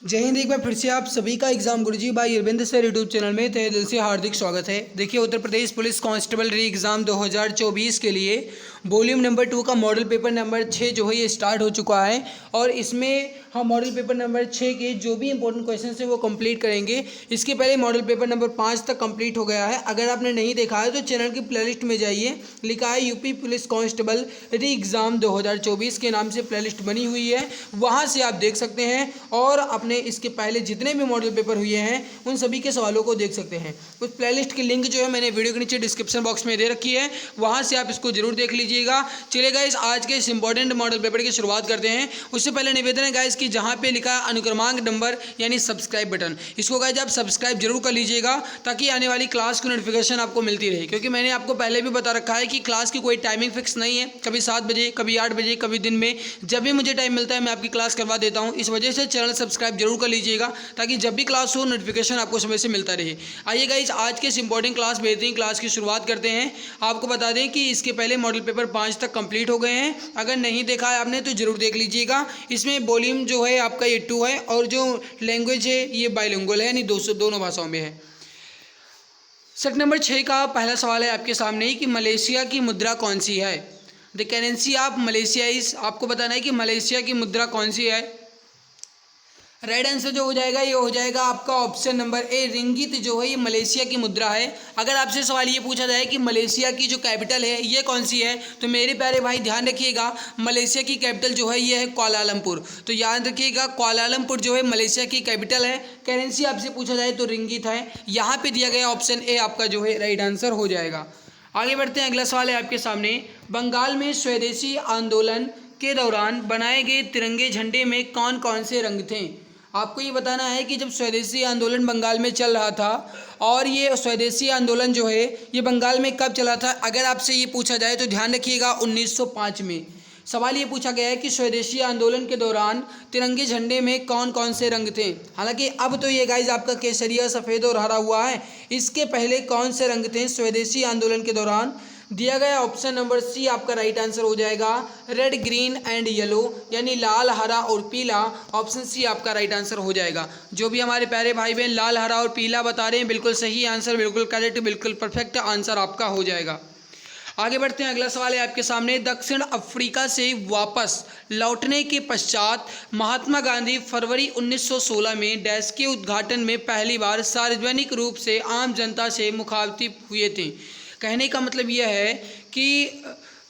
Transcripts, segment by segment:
जय हिंद। एक बार फिर से आप सभी का एग्जाम गुरुजी भाई अरविंद सर यूट्यूब चैनल में तहे दिल से हार्दिक स्वागत है। देखिए, उत्तर प्रदेश पुलिस कांस्टेबल री एग्ज़ाम 2024 के लिए वॉल्यूम नंबर 2 का मॉडल पेपर नंबर 6 जो है ये स्टार्ट हो चुका है और इसमें हम मॉडल पेपर नंबर 6 के जो भी इंपॉर्टेंट क्वेश्चन है वो कंप्लीट करेंगे। इसके पहले मॉडल पेपर नंबर 5 तक कंप्लीट हो गया है। अगर आपने नहीं देखा है तो चैनल की प्लेलिस्ट में जाइए, लिखा है यूपी पुलिस कांस्टेबल री एग्ज़ाम 2024 के नाम से प्लेलिस्ट बनी हुई है, वहाँ से आप देख सकते हैं और अपने इसके पहले जितने भी मॉडल पेपर हुए हैं उन सभी के सवालों को देख सकते हैं। उस प्लेलिस्ट की लिंक जो है मैंने वीडियो के नीचे डिस्क्रिप्शन बॉक्स में दे रखी है, वहां से आप इसको जरूर देख लीजिएगा। चलिए गाइस, आज के इस इंपॉर्टेंट मॉडल पेपर की शुरुआत करते हैं। उससे पहले निवेदन है गाइस कि जहां पे लिखा है अनुक्रमांक नंबर यानी सब्सक्राइब बटन, इसको गाइस आप सब्सक्राइब जरूर कर लीजिएगा ताकि आने वाली क्लास की नोटिफिकेशन आपको मिलती रहे। क्योंकि मैंने आपको पहले भी बता रखा है कि क्लास की कोई टाइमिंग फिक्स नहीं है, कभी 7 बजे, कभी 8 बजे, कभी दिन में, जब भी मुझे टाइम मिलता है मैं आपकी क्लास करवा देता हूँ। इस वजह से चैनल सब्सक्राइब जरूर कर लीजिएगा ताकि जब भी क्लास हो नोटिफिकेशन आपको समय से मिलता रहे। आइए गाइस, आज के इस इंपॉर्टेंट क्लास बेहतरीन क्लास की शुरुआत करते हैं। आपको बता दें कि इसके पहले मॉडल पेपर 5 तक कंप्लीट हो गए हैं। अगर नहीं देखा है आपने तो जरूर देख लीजिएगा। इसमें वॉल्यूम जो है आपका ये 2 है और जो लैंग्वेज है ये बाइलिंगुअल है, यानी दोनों भाषाओं में है। सेट नंबर 6 का पहला सवाल है आपके सामने कि मलेशिया की मुद्रा कौन सी है। The currency of Malaysia is, आपको बताना है कि मलेशिया की मुद्रा कौन सी है। राइट आंसर जो हो जाएगा ये हो जाएगा आपका ऑप्शन नंबर ए, रिंगित जो है ये मलेशिया की मुद्रा है। अगर आपसे सवाल ये पूछा जाए कि मलेशिया की जो कैपिटल है ये कौन सी है, तो मेरे प्यारे भाई ध्यान रखिएगा, मलेशिया की कैपिटल जो है ये है कुआलालंपुर। तो याद रखिएगा, कुआलालंपुर जो है मलेशिया की कैपिटल है। करेंसी आपसे पूछा जाए तो रिंगित है। यहाँ पे दिया गया ऑप्शन ए आपका जो है राइट आंसर हो जाएगा। आगे बढ़ते हैं, अगला सवाल है आपके सामने। बंगाल में स्वदेशी आंदोलन के दौरान बनाए गए तिरंगे झंडे में कौन कौन से रंग थे। आपको ये बताना है कि जब स्वदेशी आंदोलन बंगाल में चल रहा था, और ये स्वदेशी आंदोलन जो है ये बंगाल में कब चला था। अगर आपसे ये पूछा जाए तो ध्यान रखिएगा 1905 में। सवाल ये पूछा गया है कि स्वदेशी आंदोलन के दौरान तिरंगे झंडे में कौन कौन से रंग थे। हालांकि अब तो ये गाइज आपका केसरिया, सफ़ेद और हरा हुआ है। इसके पहले कौन से रंग थे स्वदेशी आंदोलन के दौरान। दिया गया ऑप्शन नंबर सी आपका राइट आंसर हो जाएगा रेड, ग्रीन एंड येलो, यानी लाल, हरा और पीला। ऑप्शन सी आपका राइट आंसर हो जाएगा। जो भी हमारे प्यारे भाई बहन लाल, हरा और पीला बता रहे हैं, बिल्कुल सही आंसर, बिल्कुल करेक्ट, बिल्कुल परफेक्ट आंसर आपका हो जाएगा। आगे बढ़ते हैं, अगला सवाल है आपके सामने। दक्षिण अफ्रीका से वापस लौटने के पश्चात महात्मा गांधी फरवरी 1916 में डैश के उद्घाटन में पहली बार सार्वजनिक रूप से आम जनता से मुखातिब हुए थे। कहने का मतलब यह है कि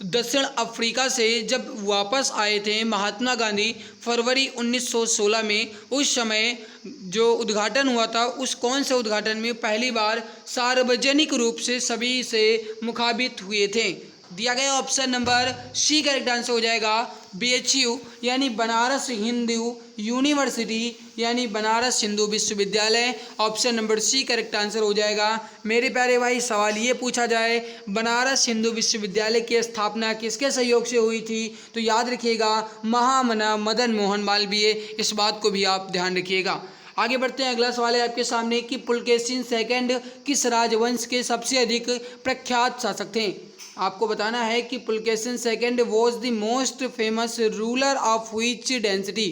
दक्षिण अफ्रीका से जब वापस आए थे महात्मा गांधी फरवरी 1916 में, उस समय जो उद्घाटन हुआ था उस कौन से उद्घाटन में पहली बार सार्वजनिक रूप से सभी से मुखातिब हुए थे। दिया गया option number C correct answer हो जाएगा BHU, यानी बनारस हिंदू यूनिवर्सिटी, यानी बनारस हिंदू विश्वविद्यालय। Option number C correct answer हो जाएगा। मेरे प्यारे भाई, सवाल ये पूछा जाए बनारस हिंदू विश्वविद्यालय की स्थापना किसके सहयोग से हुई थी, तो याद रखिएगा महामना मदन मोहन मालवीय। इस बात को भी आप ध्यान रखिएगा। आगे बढ़ते हैं, अगला सवाल है आपके सामने कि पुलकेशिन सेकंड किस राजवंश के सबसे अधिक प्रख्यात शासक थे। आपको बताना है कि Pulakeshin second was the most famous ruler of which density.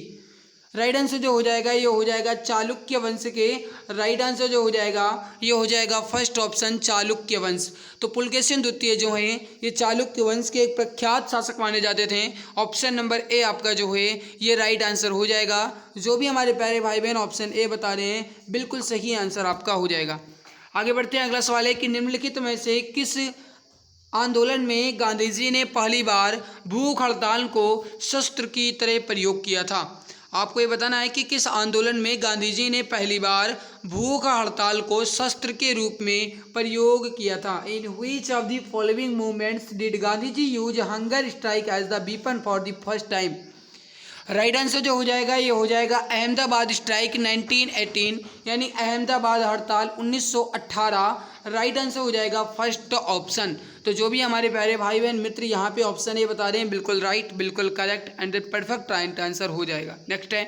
Right answer जो हो जाएगा ये हो जाएगा चालुक्य वंश के। राइट आंसर जो हो जाएगा ये हो जाएगा फर्स्ट ऑप्शन चालुक्य वंश। तो पुलकेशिन द्वितीय जो है ये चालुक्य वंश के एक प्रख्यात शासक माने जाते थे। ऑप्शन नंबर ए आपका जो है ये राइट आंसर हो जाएगा। जो भी हमारे प्यारे भाई बहन ऑप्शन ए बता रहे हैं, बिल्कुल सही आंसर आपका हो जाएगा। आगे बढ़ते हैं, अगला सवाल है कि निम्नलिखित में से किस आंदोलन में गांधी जी ने पहली बार भूख हड़ताल को शस्त्र की तरह प्रयोग किया था। आपको ये बताना है कि किस आंदोलन में गांधी जी ने पहली बार भूख हड़ताल को शस्त्र के रूप में प्रयोग किया था। In which of the following movements did Gandhi ji use hunger strike as the weapon for the first time. Right answer जो हो जाएगा ये हो जाएगा अहमदाबाद स्ट्राइक 1918, यानी अहमदाबाद हड़ताल 1918। राइट आंसर हो जाएगा फर्स्ट ऑप्शन। तो जो भी हमारे प्यारे भाई बहन मित्र यहाँ पे ऑप्शन ये बता रहे हैं, बिल्कुल राइट, बिल्कुल correct and perfect right answer हो जाएगा। नेक्स्ट है,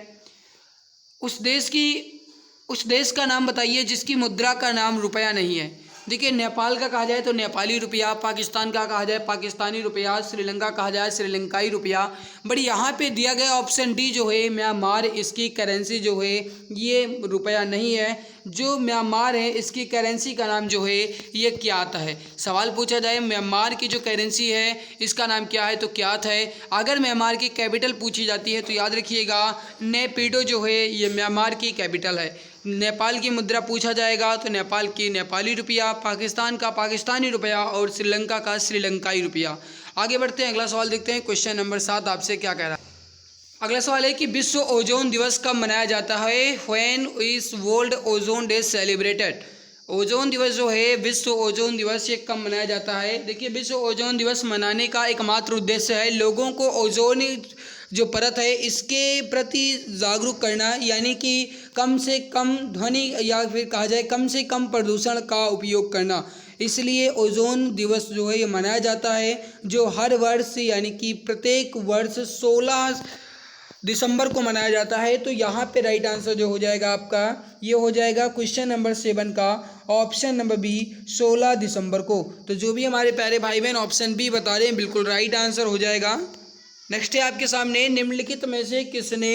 उस देश का नाम बताइए जिसकी मुद्रा का नाम रुपया नहीं है। देखिए नेपाल का कहा जाए तो नेपाली रुपया, पाकिस्तान का कहा जाए पाकिस्तानी रुपया, श्रीलंका कहा जाए श्रीलंकाई रुपया। बट यहाँ पे दिया गया ऑप्शन डी जो है म्यांमार, इसकी करेंसी जो है ये रुपया नहीं है। जो म्यांमार है इसकी करेंसी का नाम जो है ये क्यात है। सवाल पूछा जाए म्यांमार की जो करेंसी है इसका नाम क्या है तो क्यात है। अगर म्यांमार की कैपिटल पूछी जाती है तो याद रखिएगा नेपिडो जो है ये म्यांमार की कैपिटल है। नेपाल की मुद्रा पूछा जाएगा तो नेपाल की नेपाली रुपया, पाकिस्तान का पाकिस्तानी रुपया और श्रीलंका का श्रीलंकाई रुपया। आगे बढ़ते हैं, अगला सवाल देखते हैं। क्वेश्चन नंबर 7 आपसे क्या कह रहा है। अगला सवाल है कि विश्व ओजोन दिवस कब मनाया जाता है। When is world ozone day celebrated. Ozone दिवस जो है विश्व ओजोन दिवस ये कब मनाया जाता है। देखिए विश्व ओजोन दिवस मनाने का एकमात्र उद्देश्य है लोगों को ओजोन जो परत है इसके प्रति जागरूक करना, यानी कि कम से कम ध्वनि या फिर कहा जाए कम से कम प्रदूषण का उपयोग करना। इसलिए ओजोन दिवस जो है ये मनाया जाता है जो हर वर्ष यानी कि प्रत्येक वर्ष 16 दिसंबर को मनाया जाता है। तो यहाँ पे राइट आंसर जो हो जाएगा आपका ये हो जाएगा क्वेश्चन नंबर 7 का ऑप्शन नंबर बी 16 दिसंबर को। तो जो भी हमारे प्यारे भाई बहन ऑप्शन बी बता रहे हैं बिल्कुल राइट आंसर हो जाएगा। नेक्स्ट है आपके सामने निम्नलिखित में से किसने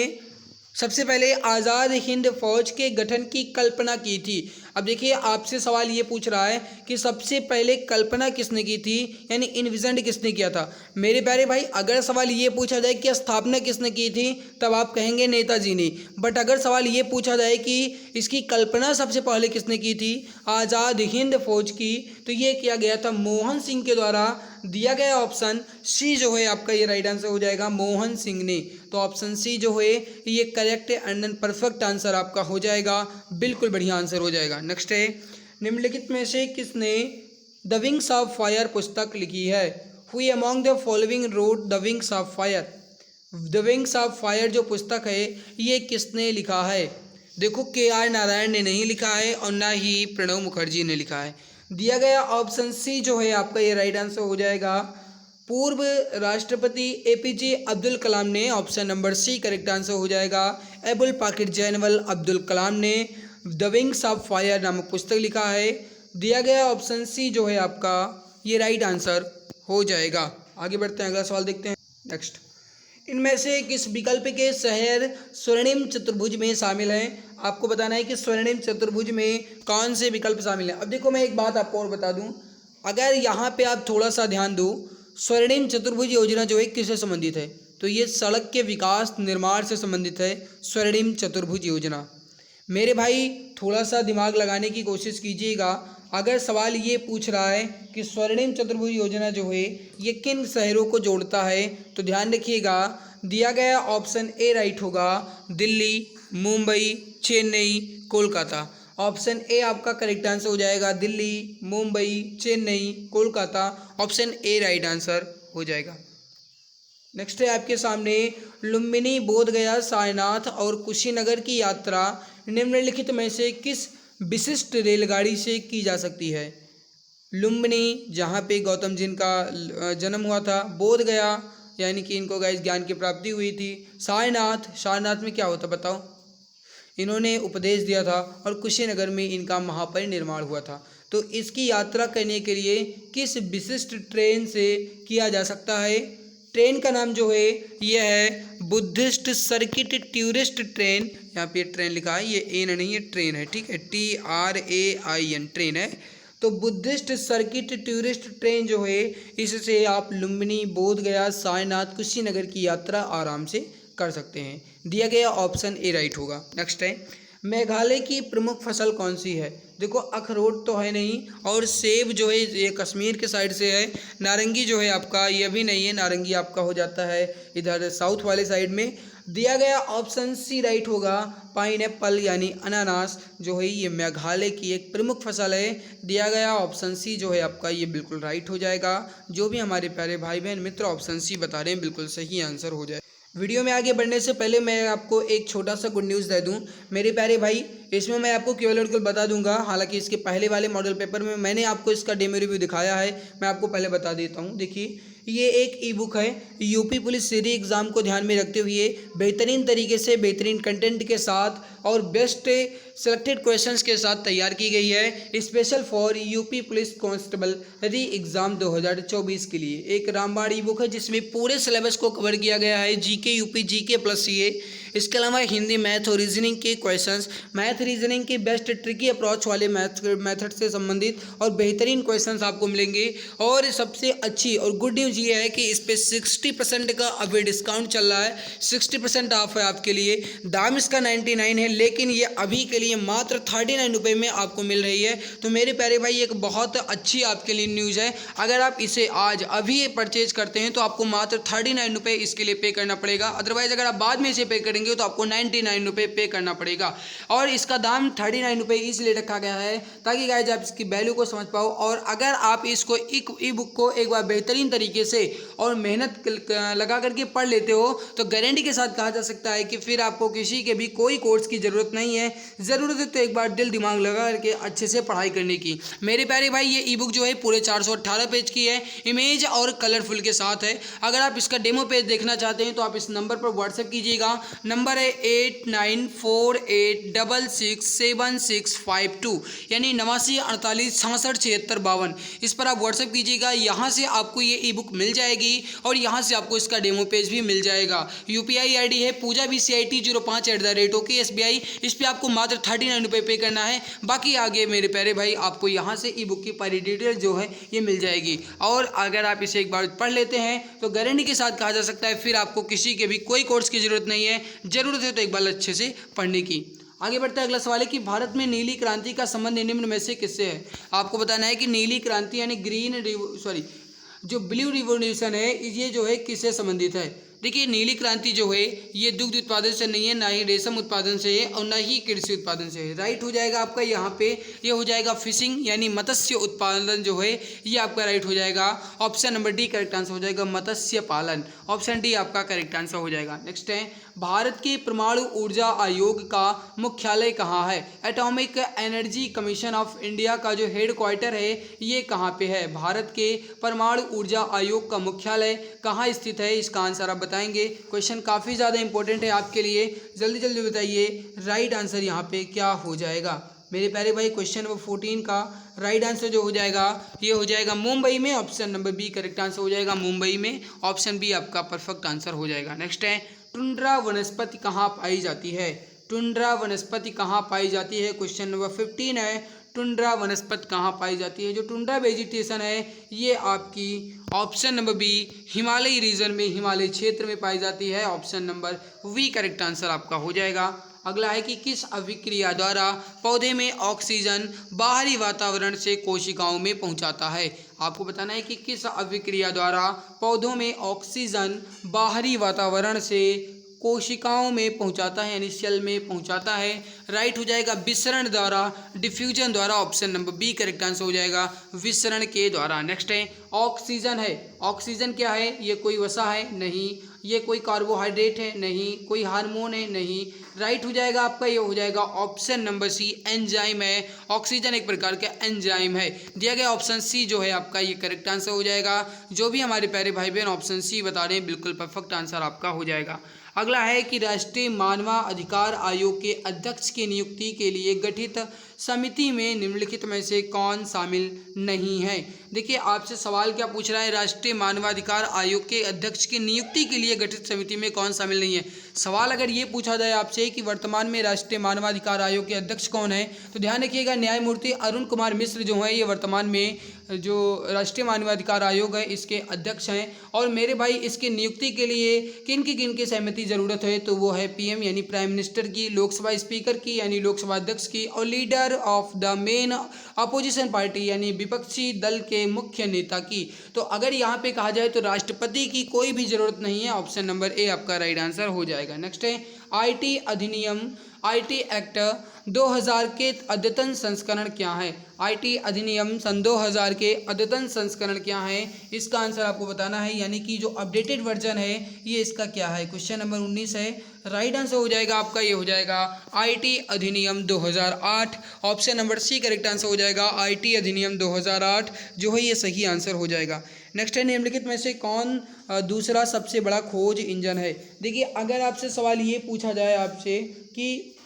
सबसे पहले आज़ाद हिंद फौज के गठन की कल्पना की थी। अब देखिए आपसे सवाल ये पूछ रहा है कि सबसे पहले कल्पना किसने की थी, यानी इन्विजन किसने किया था। मेरे प्यारे भाई अगर सवाल ये पूछा जाए कि स्थापना किसने की थी तब आप कहेंगे नेताजी ने। बट अगर सवाल ये पूछा जाए कि इसकी कल्पना सबसे पहले किसने की थी आज़ाद हिंद फौज की, तो ये किया गया था मोहन सिंह के द्वारा। दिया गया ऑप्शन सी जो है आपका ये राइट आंसर हो जाएगा मोहन सिंह ने। तो ऑप्शन सी जो है ये करेक्ट एंड परफेक्ट आंसर आपका हो जाएगा, बिल्कुल बढ़िया आंसर हो जाएगा। नेक्स्ट है निम्नलिखित में से किसने द विंग्स ऑफ फायर पुस्तक लिखी है। हुई among the following road the wings of fire. The wings of fire जो पुस्तक है ये किसने लिखा है। देखो KR नारायण ने नहीं लिखा है और ना ही प्रणब मुखर्जी ने लिखा है। दिया गया ऑप्शन सी जो है आपका ये राइट आंसर हो जाएगा पूर्व राष्ट्रपति APJ अब्दुल कलाम ने। Option number C correct answer हो जाएगा। एबुल पाकिर जनरल अब्दुल कलाम ने द विंग्स ऑफ फायर नामक पुस्तक लिखा है। दिया गया ऑप्शन सी जो है आपका ये राइट आंसर हो जाएगा। आगे बढ़ते हैं, अगला सवाल देखते हैं। नेक्स्ट इनमें से किस विकल्प के शहर स्वर्णिम चतुर्भुज में शामिल हैं। आपको बताना है कि स्वर्णिम चतुर्भुज में कौन से विकल्प शामिल हैं। अब देखो मैं एक बात आपको और बता दूं, अगर यहाँ पे आप थोड़ा सा ध्यान दो, स्वर्णिम चतुर्भुज योजना जो है किससे संबंधित है तो ये सड़क के विकास निर्माण से संबंधित है स्वर्णिम चतुर्भुज योजना। मेरे भाई थोड़ा सा दिमाग लगाने की कोशिश कीजिएगा। अगर सवाल ये पूछ रहा है कि स्वर्णिम चतुर्भुज योजना जो है ये किन शहरों को जोड़ता है तो ध्यान रखिएगा दिया गया ऑप्शन ए राइट होगा दिल्ली, मुंबई, चेन्नई, कोलकाता। ऑप्शन ए आपका करेक्ट आंसर हो जाएगा Delhi, Mumbai, Chennai, Kolkata. Option A right answer हो जाएगा। नेक्स्ट है आपके सामने लुम्बिनी, बोधगया, सारनाथ और कुशीनगर की यात्रा निम्नलिखित में से किस विशिष्ट रेलगाड़ी से की जा सकती है। लुम्बिनी जहाँ पे गौतम जी का जन्म हुआ था, बोधगया यानी कि इनको गाइस ज्ञान की प्राप्ति हुई थी, सारनाथ में क्या होता बताओ, इन्होंने उपदेश दिया था, और कुशीनगर में इनका महापरिनिर्वाण हुआ था। तो इसकी यात्रा करने के लिए किस विशिष्ट ट्रेन से किया जा सकता है। ट्रेन का नाम जो है ये है बुद्धिस्ट सर्किट टूरिस्ट ट्रेन। यहाँ पे ट्रेन लिखा है, ये एन नहीं है ट्रेन है, ठीक है, TRAIN ट्रेन है। तो बुद्धिस्ट सर्किट टूरिस्ट ट्रेन जो है इससे आप लुम्बिनी, बोधगया, सारनाथ, कुशीनगर की यात्रा आराम से कर सकते हैं। दिया गया ऑप्शन ए राइट होगा। नेक्स्ट है मेघालय की प्रमुख फसल कौन सी है। देखो अखरोट तो है नहीं, और सेब जो है ये कश्मीर के साइड से है। नारंगी जो है आपका ये भी नहीं है, नारंगी आपका हो जाता है इधर साउथ वाले साइड में। दिया गया ऑप्शन सी राइट होगा पाइनएप्पल यानी अनानास जो है ये मेघालय की एक प्रमुख फसल है। दिया गया ऑप्शन सी जो है आपका ये बिल्कुल राइट हो जाएगा। जो भी हमारे प्यारे भाई बहन मित्र ऑप्शन सी बता रहे हैं बिल्कुल सही आंसर हो जाए। वीडियो में आगे बढ़ने से पहले मैं आपको एक छोटा सा गुड न्यूज़ दे दूं मेरे प्यारे भाई। इसमें मैं आपको केवल और केवल बता दूंगा, हालांकि इसके पहले वाले मॉडल पेपर में मैंने आपको इसका डेमो रिव्यू दिखाया है, मैं आपको पहले बता देता हूं। देखिए ये एक ई बुक है, यूपी पुलिस सीधी एग्ज़ाम को ध्यान में रखते हुए बेहतरीन तरीके से बेहतरीन कंटेंट के साथ और बेस्ट सिलेक्टेड क्वेश्चंस के साथ तैयार की गई है, special for UP police constable री एग्ज़ाम 2024 के लिए। एक रामबाण ई बुक है जिसमें पूरे सिलेबस को कवर किया गया है, GK UP GK plus CA, इसके अलावा हिंदी मैथ और रीजनिंग के क्वेश्चंस, मैथ रीजनिंग के बेस्ट ट्रिकी अप्रोच वाले मेथड से संबंधित और बेहतरीन क्वेश्चंस आपको मिलेंगे। और सबसे अच्छी और गुड न्यूज़ ये है कि इस पर 60% का अभी डिस्काउंट चल रहा है, 60% ऑफ है आपके लिए। दाम इसका 99 है, लेकिन ये अभी के लिए मात्र 39 रुपये में आपको मिल रही है। तो मेरे प्यारे भाई एक बहुत अच्छी आपके लिए न्यूज़ है। अगर आप इसे आज अभी परचेज करते हैं तो आपको मात्र 39 रुपये इसके लिए पे करना पड़ेगा। अदरवाइज अगर आप बाद में इसे पे करेंगे तो आपको 99 रुपये पे करना पड़ेगा। और इसका दाम 39 रुपये इसलिए रखा गया है ताकि गाइस आप इसकी वैल्यू को समझ पाओ। और अगर आप इसको ई बुक को एक बार बेहतरीन तरीके से और मेहनत लगा करके पढ़ लेते हो तो गारंटी के साथ कहा जा सकता है कि फिर आपको किसी के भी कोई कोर्स की ज़रूरत नहीं है। ज़रूरत है तो एक बार दिल दिमाग लगा करके अच्छे से पढ़ाई करने की। मेरे प्यारे भाई ये ई बुक जो है पूरे 418 पेज की है, इमेज और कलरफुल के साथ है। अगर आप इसका डेमो पेज देखना चाहते हैं तो आप इस नंबर पर व्हाट्सएप कीजिएगा। नंबर है 8948667652 यानी 8948667652। इस पर आप व्हाट्सएप कीजिएगा, यहाँ से आपको ये ई बुक मिल जाएगी और यहाँ से आपको इसका डेमो पेज भी मिल जाएगा। UPI ID है पूजा BCIT05@OKSBI। इस पर आपको मात्र 39 रुपये पे करना है। बाकी आगे मेरे प्यारे भाई आपको यहाँ से ई बुक की पूरी डिटेल जो है ये मिल जाएगी। और अगर आप इसे एक बार पढ़ लेते हैं तो गारंटी के साथ कहा जा सकता है फिर आपको किसी के भी कोई कोर्स की ज़रूरत नहीं है। ज़रूरत है तो एक बार अच्छे से पढ़ने की। आगे बढ़ता है अगला सवाल है कि भारत में नीली क्रांति का संबंध निम्न में से किससे है। आपको बताना है कि नीली क्रांति यानी जो ब्लू रिवोल्यूशन है ये जो है किससे संबंधित है। देखिए नीली क्रांति जो है ये दुग्ध उत्पादन से नहीं है, ना ही रेशम उत्पादन से है और ना ही कृषि उत्पादन से है। राइट हो जाएगा आपका यहाँ पे, ये हो जाएगा फिशिंग यानी मत्स्य उत्पादन जो है ये आपका राइट हो जाएगा। Option number D correct answer हो जाएगा मत्स्य पालन। ऑप्शन डी आपका करेक्ट आंसर हो जाएगा। नेक्स्ट है भारत के परमाणु ऊर्जा आयोग का मुख्यालय कहाँ है। Atomic energy commission of India का जो हेड क्वार्टर है ये कहाँ पे है। भारत के परमाणु ऊर्जा आयोग का मुख्यालय कहाँ स्थित है, इसका आंसर आप बताएंगे। क्वेश्चन काफ़ी ज़्यादा इंपॉर्टेंट है आपके लिए, जल्दी जल्दी बताइए राइट आंसर यहाँ पे क्या हो जाएगा। मेरे प्यारे भाई क्वेश्चन नंबर 14 का राइट आंसर जो हो जाएगा ये हो जाएगा मुंबई में। Option number B correct answer हो जाएगा मुंबई में। ऑप्शन बी आपका परफेक्ट आंसर हो जाएगा। नेक्स्ट है टुंड्रा वनस्पति कहाँ पाई जाती है। टुंड्रा वनस्पति कहाँ पाई जाती है, क्वेश्चन नंबर 15 है। टुंड्रा वनस्पति कहाँ पाई जाती है। जो टुंड्रा वेजिटेशन है ये आपकी ऑप्शन नंबर बी हिमालयी रीजन में, हिमालय क्षेत्र में पाई जाती है। Option number B correct answer आपका हो जाएगा। अगला है कि किस अभिक्रिया द्वारा पौधे में ऑक्सीजन बाहरी वातावरण से कोशिकाओं में पहुंचाता है। आपको बताना है कि किस अभिक्रिया द्वारा पौधों में ऑक्सीजन बाहरी वातावरण से कोशिकाओं में पहुंचाता है यानी सेल में पहुंचाता है। राइट हो जाएगा विसरण द्वारा, डिफ्यूजन द्वारा। Option number B correct answer हो जाएगा विसरण के द्वारा। नेक्स्ट है ऑक्सीजन है। ऑक्सीजन क्या है, ये कोई वसा है नहीं, ये कोई कार्बोहाइड्रेट है नहीं, कोई हार्मोन है नहीं। राइट हो जाएगा आपका, ये हो जाएगा ऑप्शन नंबर सी एंजाइम है। ऑक्सीजन एक प्रकार का एंजाइम है। दिया गया ऑप्शन सी जो है आपका ये करेक्ट आंसर हो जाएगा। जो भी हमारे प्यारे भाई बहन ऑप्शन सी बता रहे हैं बिल्कुल परफेक्ट आंसर आपका हो जाएगा। अगला है कि राष्ट्रीय मानवाधिकार आयोग के अध्यक्ष की नियुक्ति के लिए गठित समिति में निम्नलिखित में से कौन शामिल नहीं है। देखिए आपसे सवाल क्या पूछ रहा है, राष्ट्रीय मानवाधिकार आयोग के अध्यक्ष की नियुक्ति के लिए गठित समिति में कौन शामिल नहीं है। सवाल अगर ये पूछा जाए आपसे कि वर्तमान में राष्ट्रीय मानवाधिकार आयोग के अध्यक्ष कौन है तो ध्यान रखिएगा न्यायमूर्ति अरुण कुमार मिश्र जो है ये वर्तमान में जो राष्ट्रीय मानवाधिकार आयोग है इसके अध्यक्ष हैं। और मेरे भाई इसकी नियुक्ति के लिए किन की सहमति ज़रूरत है तो वो है PM यानी प्राइम मिनिस्टर की, लोकसभा स्पीकर की यानी लोकसभा अध्यक्ष की, और leader of the main opposition party यानी विपक्षी दल के मुख्य नेता की। तो अगर यहाँ पे कहा जाए तो राष्ट्रपति की कोई भी ज़रूरत नहीं है। ऑप्शन नंबर ए आपका राइट आंसर हो जाएगा। नेक्स्ट है IT अधिनियम IT एक्ट 2000 के अद्यतन संस्करण क्या है। IT अधिनियम सन 2000 के अद्यतन संस्करण क्या है, इसका आंसर आपको बताना है यानी कि जो अपडेटेड वर्जन है ये इसका क्या है। क्वेश्चन नंबर 19 है। राइट आंसर हो जाएगा आपका, ये हो जाएगा IT अधिनियम 2008। Option number C correct answer हो जाएगा IT अधिनियम 2008 जो है ये सही आंसर हो जाएगा। नेक्स्ट है निम्नलिखित में से कौन दूसरा सबसे बड़ा खोज इंजन है। देखिए अगर आपसे सवाल ये पूछा जाए आपसे कि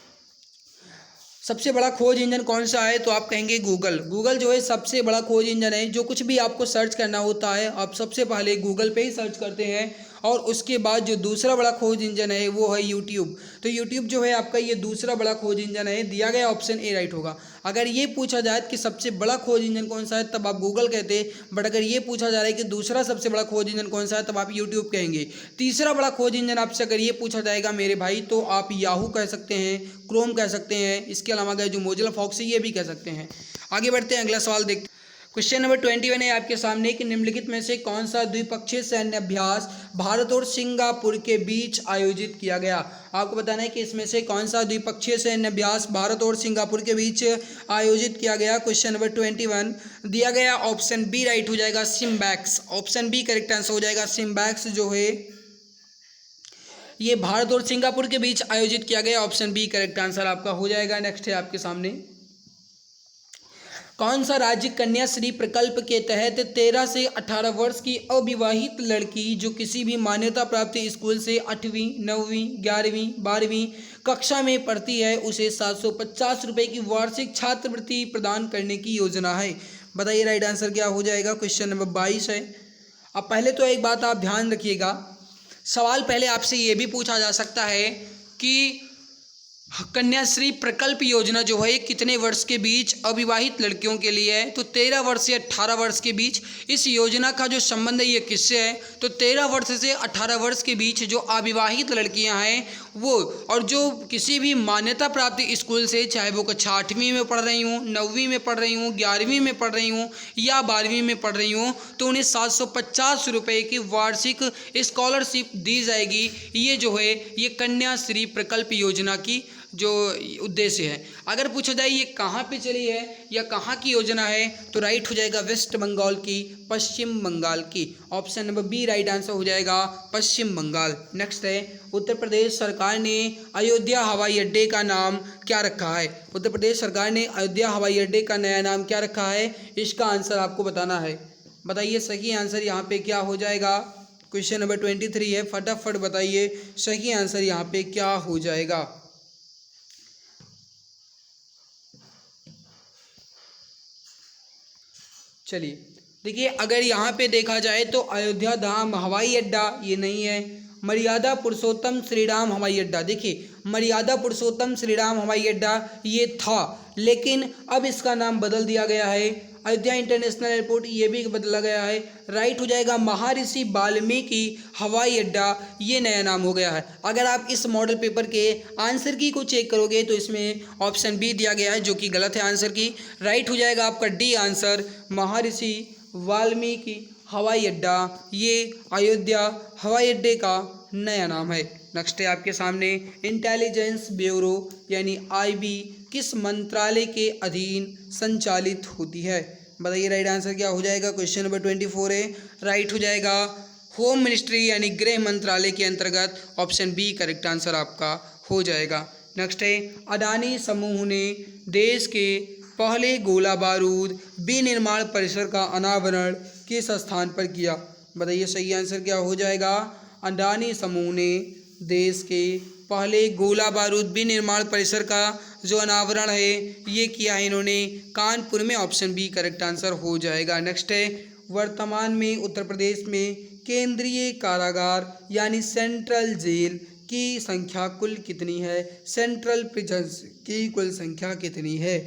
सबसे बड़ा खोज इंजन कौन सा है? तो आप कहेंगे गूगल। गूगल जो है सबसे बड़ा खोज इंजन है। जो कुछ भी आपको सर्च करना होता है आप सबसे पहले गूगल पे ही सर्च करते हैं, और उसके बाद जो दूसरा बड़ा खोज इंजन है वो है यूट्यूब। तो यूट्यूब जो है आपका ये दूसरा बड़ा खोज इंजन है। दिया गया ऑप्शन ए राइट होगा। अगर ये पूछा जाए कि सबसे बड़ा खोज इंजन कौन सा है तब आप गूगल कहते, बट अगर ये पूछा जा रहा है कि दूसरा सबसे बड़ा खोज इंजन कौन सा है तब आप यूट्यूब कहेंगे। तीसरा बड़ा खोज इंजन आपसे अगर ये पूछा जाएगा मेरे भाई तो आप याहू कह सकते हैं, क्रोम कह सकते हैं, इसके अलावा अगर जो मोजिला फॉक्स है ये भी कह सकते हैं। आगे बढ़ते हैं, अगला सवाल देखते हैं। क्वेश्चन नंबर 21 है आपके सामने कि निम्नलिखित में से कौन सा द्विपक्षीय सैन्य अभ्यास भारत और सिंगापुर के बीच आयोजित किया गया? आपको बताना है कि इसमें से कौन सा द्विपक्षीय सैन्य अभ्यास भारत और सिंगापुर के बीच आयोजित किया गया। क्वेश्चन नंबर 21 दिया गया ऑप्शन बी राइट हो जाएगा, SIMBEX. Option B correct answer हो जाएगा। सिम्बैक्स जो है ये भारत और सिंगापुर के बीच आयोजित किया गया। ऑप्शन बी करेक्ट आंसर आपका हो जाएगा। नेक्स्ट है आपके सामने, कौन सा राज्य कन्याश्री प्रकल्प के तहत 13 से 18 वर्ष की अविवाहित लड़की जो किसी भी मान्यता प्राप्त स्कूल से 8वीं, 9वीं, 11वीं, 12वीं कक्षा में पढ़ती है उसे 750 रुपये की वार्षिक छात्रवृत्ति प्रदान करने की योजना है? बताइए राइट आंसर क्या हो जाएगा। क्वेश्चन नंबर 22 है। अब पहले तो एक बात आप ध्यान रखिएगा, सवाल पहले आपसे ये भी पूछा जा सकता है कि कन्याश्री प्रकल्प योजना जो है कितने वर्ष के बीच अविवाहित लड़कियों के लिए है? तो 13 वर्ष से 18 वर्ष के बीच। इस योजना का जो संबंध है ये किससे है? तो 13 वर्ष से 18 वर्ष के बीच जो अविवाहित लड़कियां हैं वो, और जो किसी भी मान्यता प्राप्त स्कूल से, चाहे वो कक्षा 8वीं में पढ़ रही हूँ, 9वीं में पढ़ रही हूँ, 11वीं में पढ़ रही हूँ या 12वीं में पढ़ रही हूँ, तो उन्हें 750 रुपये की वार्षिक स्कॉलरशिप दी जाएगी। ये जो है ये कन्याश्री प्रकल्प योजना की जो उद्देश्य है। अगर पूछा जाए ये कहाँ पे चली है या कहाँ की योजना है तो राइट हो जाएगा वेस्ट बंगाल की, पश्चिम बंगाल की। Option number B right answer हो जाएगा, पश्चिम बंगाल। नेक्स्ट है, उत्तर प्रदेश सरकार ने अयोध्या हवाई अड्डे का नाम क्या रखा है? उत्तर प्रदेश सरकार ने अयोध्या हवाई अड्डे का नया नाम क्या रखा है? इसका आंसर आपको बताना है। बताइए सही आंसर यहाँ पे क्या हो जाएगा। क्वेश्चन नंबर 23 है, फटाफट बताइए सही आंसर यहाँ पे क्या हो जाएगा। चलिए देखिए, अगर यहाँ पे देखा जाए तो अयोध्या धाम हवाई अड्डा ये नहीं है, मर्यादा पुरुषोत्तम श्री राम हवाई अड्डा, देखिए मर्यादा पुरुषोत्तम श्री राम हवाई अड्डा ये था, लेकिन अब इसका नाम बदल दिया गया है, अयोध्या इंटरनेशनल एयरपोर्ट ये भी बदला गया है। राइट हो जाएगा महर्षि वाल्मीकि हवाई अड्डा, ये नया नाम हो गया है। अगर आप इस मॉडल पेपर के आंसर की को चेक करोगे तो इसमें ऑप्शन बी दिया गया है जो कि गलत है आंसर की। राइट हो जाएगा आपका डी आंसर, महर्षि वाल्मीकि हवाई अड्डा ये अयोध्या हवाई अड्डे का नया नाम है। नेक्स्ट है आपके सामने, इंटेलिजेंस ब्यूरो यानी आईबी किस मंत्रालय के अधीन संचालित होती है? बताइए राइट आंसर क्या हो जाएगा। क्वेश्चन नंबर 24 है, राइट हो जाएगा होम मिनिस्ट्री यानी गृह मंत्रालय के अंतर्गत। ऑप्शन बी करेक्ट आंसर आपका हो जाएगा। नेक्स्ट है, अडानी समूह ने देश के पहले गोला बारूद विनिर्माण परिसर का अनावरण किस स्थान पर किया? बताइए सही आंसर क्या हो जाएगा। अडानी समूह ने देश के पहले गोला बारूद विनिर्माण परिसर का जो अनावरण है ये किया है इन्होंने कानपुर में। ऑप्शन बी करेक्ट आंसर हो जाएगा। नेक्स्ट है, वर्तमान में उत्तर प्रदेश में केंद्रीय कारागार यानी सेंट्रल जेल की संख्या कुल कितनी है? सेंट्रल प्रिजन्स की कुल संख्या कितनी है?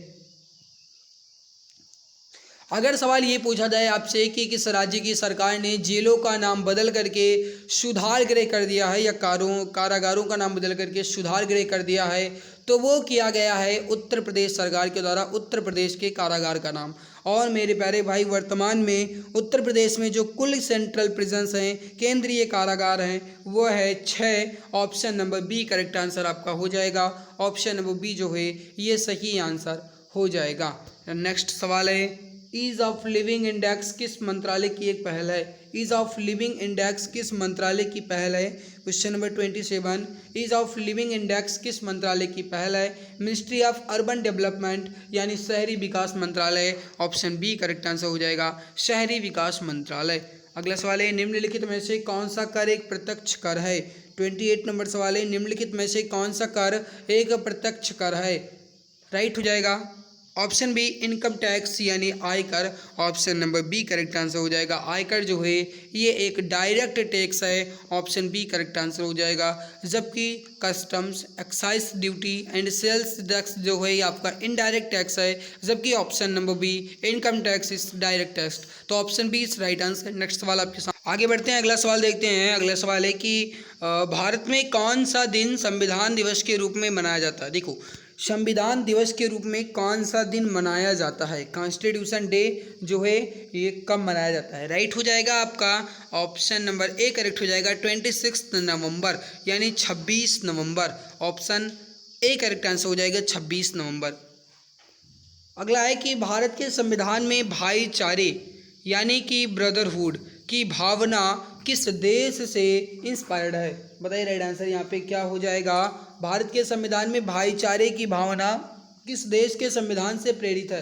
अगर सवाल ये पूछा जाए आपसे कि किस राज्य की सरकार ने जेलों का नाम बदल करके सुधार गृह कर दिया है या कारागारों का नाम बदल करके सुधार गृह कर दिया है, तो वो किया गया है उत्तर प्रदेश सरकार के द्वारा उत्तर प्रदेश के कारागार का नाम। और मेरे प्यारे भाई, वर्तमान में उत्तर प्रदेश में जो कुल सेंट्रल प्रिजन्स हैं, केंद्रीय कारागार हैं, वो है 6। Option number B correct answer आपका हो जाएगा। ऑप्शन नंबर बी जो है ये सही आंसर हो जाएगा। नेक्स्ट सवाल है, ईज ऑफ लिविंग इंडेक्स किस मंत्रालय की एक पहल है? ईज ऑफ लिविंग इंडेक्स किस मंत्रालय की पहल है? Question number 27, ease of living index किस मंत्रालय की पहल है? मिनिस्ट्री ऑफ अर्बन डेवलपमेंट यानी शहरी विकास मंत्रालय। ऑप्शन बी करेक्ट आंसर हो जाएगा, शहरी विकास मंत्रालय। अगला सवाल है, निम्नलिखित में से कौन सा कर एक प्रत्यक्ष कर है? 28 नंबर सवाल है, निम्नलिखित में से कौन सा कर एक प्रत्यक्ष कर है? राइट हो जाएगा ऑप्शन बी इनकम टैक्स यानी आयकर। Option number B correct answer हो जाएगा। आयकर जो है ये एक डायरेक्ट टैक्स है, ऑप्शन बी करेक्ट आंसर हो जाएगा। जबकि customs, excise duty and sales tax जो है ये आपका इनडायरेक्ट टैक्स है, जबकि option number B income tax is direct tax. तो option B is right answer. Next सवाल आपके साथ आगे बढ़ते हैं, अगला सवाल देखते हैं। अगला सवाल है कि भारत में कौन सा दिन संविधान दिवस के रूप में मनाया जाता है। देखो, संविधान दिवस के रूप में कौन सा दिन मनाया जाता है, कॉन्स्टिट्यूशन डे जो है ये कब मनाया जाता है। राइट हो जाएगा आपका ऑप्शन नंबर ए करेक्ट हो जाएगा 26 नवंबर यानी 26 नवंबर। ऑप्शन ए करेक्ट आंसर हो जाएगा 26 नवंबर। अगला है कि भारत के संविधान में भाईचारे यानी कि ब्रदरहुड की भावना किस देश से इंस्पायर्ड है। बताइए राइट आंसर यहाँ पे क्या हो जाएगा। भारत के संविधान में भाईचारे की भावना किस देश के संविधान से प्रेरित है।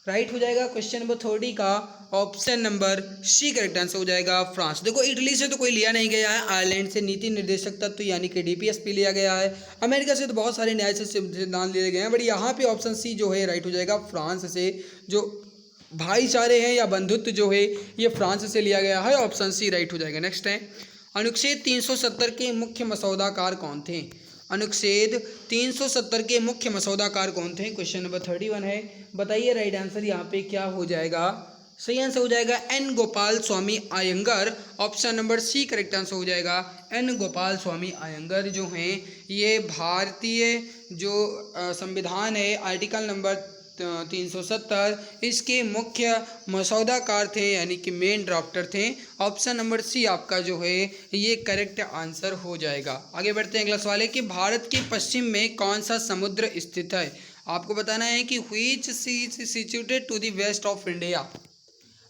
राइट हो जाएगा क्वेश्चन नंबर 30 का option number C correct answer हो जाएगा फ्रांस। देखो, इटली से तो कोई लिया नहीं गया है, आयरलैंड से नीति निर्देशक तत्व यानी कि डीपीएसपी लिया गया है, अमेरिका से तो बहुत सारे न्याय से सिद्धांत लिए गए हैं, बट यहाँ पे ऑप्शन सी जो है राइट हो जाएगा फ्रांस से। जो भाईचारे हैं या बंधुत्व जो है ये फ्रांस से लिया गया है, ऑप्शन सी राइट हो जाएगा। नेक्स्ट है, अनुच्छेद 370 के मुख्य मसौदाकार कौन थे। अनुच्छेद 370 के मुख्य मसौदाकार कौन थे, क्वेश्चन नंबर 31 है। बताइए राइट आंसर यहाँ पे क्या हो जाएगा। सही आंसर हो जाएगा N Gopalaswami Ayyangar. Option number C correct answer हो जाएगा। एन गोपाल स्वामी अयंगर जो हैं ये भारतीय जो संविधान है आर्टिकल नंबर 370 इसके मुख्य मसौदाकार थे यानी कि मेन ड्राफ्टर थे। ऑप्शन नंबर सी आपका जो है ये करेक्ट आंसर हो जाएगा। आगे बढ़ते हैं, अगला सवाल है कि भारत के पश्चिम में कौन सा समुद्र स्थित है। आपको बताना है कि which sea is situated to the west of India.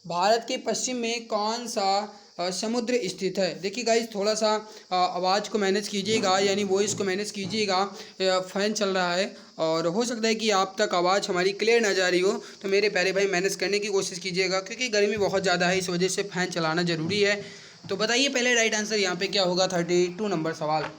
Bharat के पश्चिम में कौन सा समुद्र स्थित है। देखिए गाइस, थोड़ा सा आवाज़ को मैनेज कीजिएगा यानी वॉइस को मैनेज कीजिएगा, फ़ैन चल रहा है और हो सकता है कि आप तक आवाज़ हमारी क्लियर ना जा रही हो, तो मेरे प्यारे भाई मैनेज करने की कोशिश कीजिएगा क्योंकि गर्मी बहुत ज़्यादा है, इस वजह से फ़ैन चलाना ज़रूरी है। तो बताइए पहले राइट आंसर यहाँ पे क्या होगा। 32 नंबर सवाल।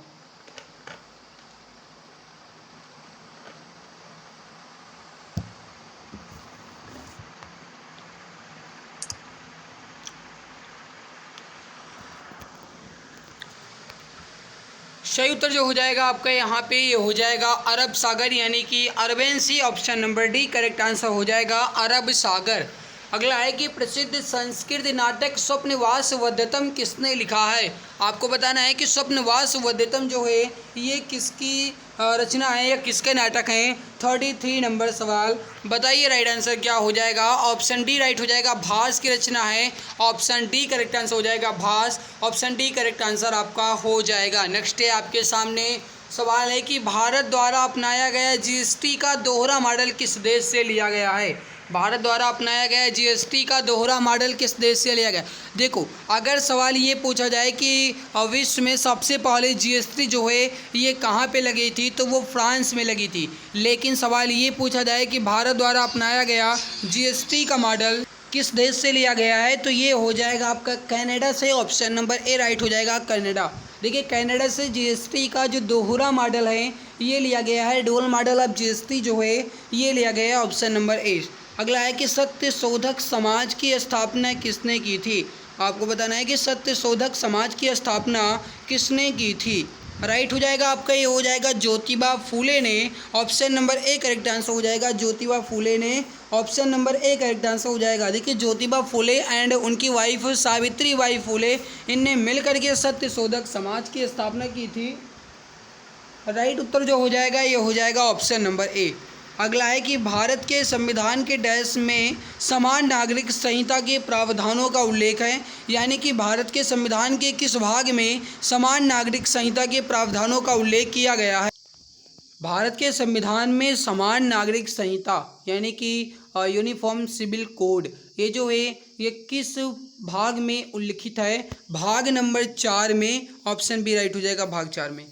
सही उत्तर जो हो जाएगा आपका यहाँ पे ये हो जाएगा अरब सागर यानी कि Arabian sea. Option number D correct answer हो जाएगा अरब सागर। अगला है कि प्रसिद्ध संस्कृत नाटक स्वप्नवास वध्यतम किसने लिखा है। आपको बताना है कि स्वप्नवास वध्यतम जो है ये किसकी रचना है या किसके नाटक हैं। 33 नंबर सवाल। बताइए राइट आंसर क्या हो जाएगा। ऑप्शन डी राइट हो जाएगा, भास की रचना है। ऑप्शन डी करेक्ट आंसर हो जाएगा भास। ऑप्शन डी करेक्ट आंसर आपका हो जाएगा। नेक्स्ट है आपके सामने सवाल है कि भारत द्वारा अपनाया गया जीएसटी का दोहरा मॉडल किस देश से लिया गया है। भारत द्वारा अपनाया गया जीएसटी का दोहरा मॉडल किस देश से लिया गया। देखो, अगर सवाल ये पूछा जाए कि विश्व में सबसे पहले जीएसटी जो है ये कहाँ पे लगी थी, तो वो फ्रांस में लगी थी। लेकिन सवाल ये पूछा जाए कि भारत द्वारा अपनाया गया जीएसटी का मॉडल किस देश से लिया गया है, तो ये हो जाएगा आपका कनाडा से। ऑप्शन नंबर ए राइट हो जाएगा कनाडा। देखिए, कनाडा से जीएसटी का जो दोहरा मॉडल है ये लिया गया है, डुअल मॉडल ऑफ जीएसटी जो है ये लिया गया है। ऑप्शन नंबर ए। अगला है कि सत्य शोधक समाज की स्थापना किसने की थी। आपको बताना है कि सत्य शोधक समाज की स्थापना किसने की थी। राइट हो जाएगा आपका ये हो जाएगा ज्योतिबा फूले ने। Option number A correct answer हो जाएगा ज्योतिबा फूले ने। Option number A correct answer हो जाएगा। देखिए, ज्योतिबा फूले एंड उनकी वाइफ सावित्रीबाई फूले इनने मिलकर के सत्य शोधक समाज की स्थापना की थी। राइट उत्तर जो हो जाएगा ये हो जाएगा ऑप्शन नंबर ए। अगला है कि भारत के संविधान के डैश में समान नागरिक संहिता के प्रावधानों का उल्लेख है, यानी कि भारत के संविधान के किस भाग में समान नागरिक संहिता के प्रावधानों का उल्लेख किया गया है। भारत के संविधान में समान नागरिक संहिता यानी कि यूनिफॉर्म सिविल कोड ये जो है ये किस भाग में उल्लिखित है। भाग नंबर 4 में। ऑप्शन बी राइट हो जाएगा भाग 4 में।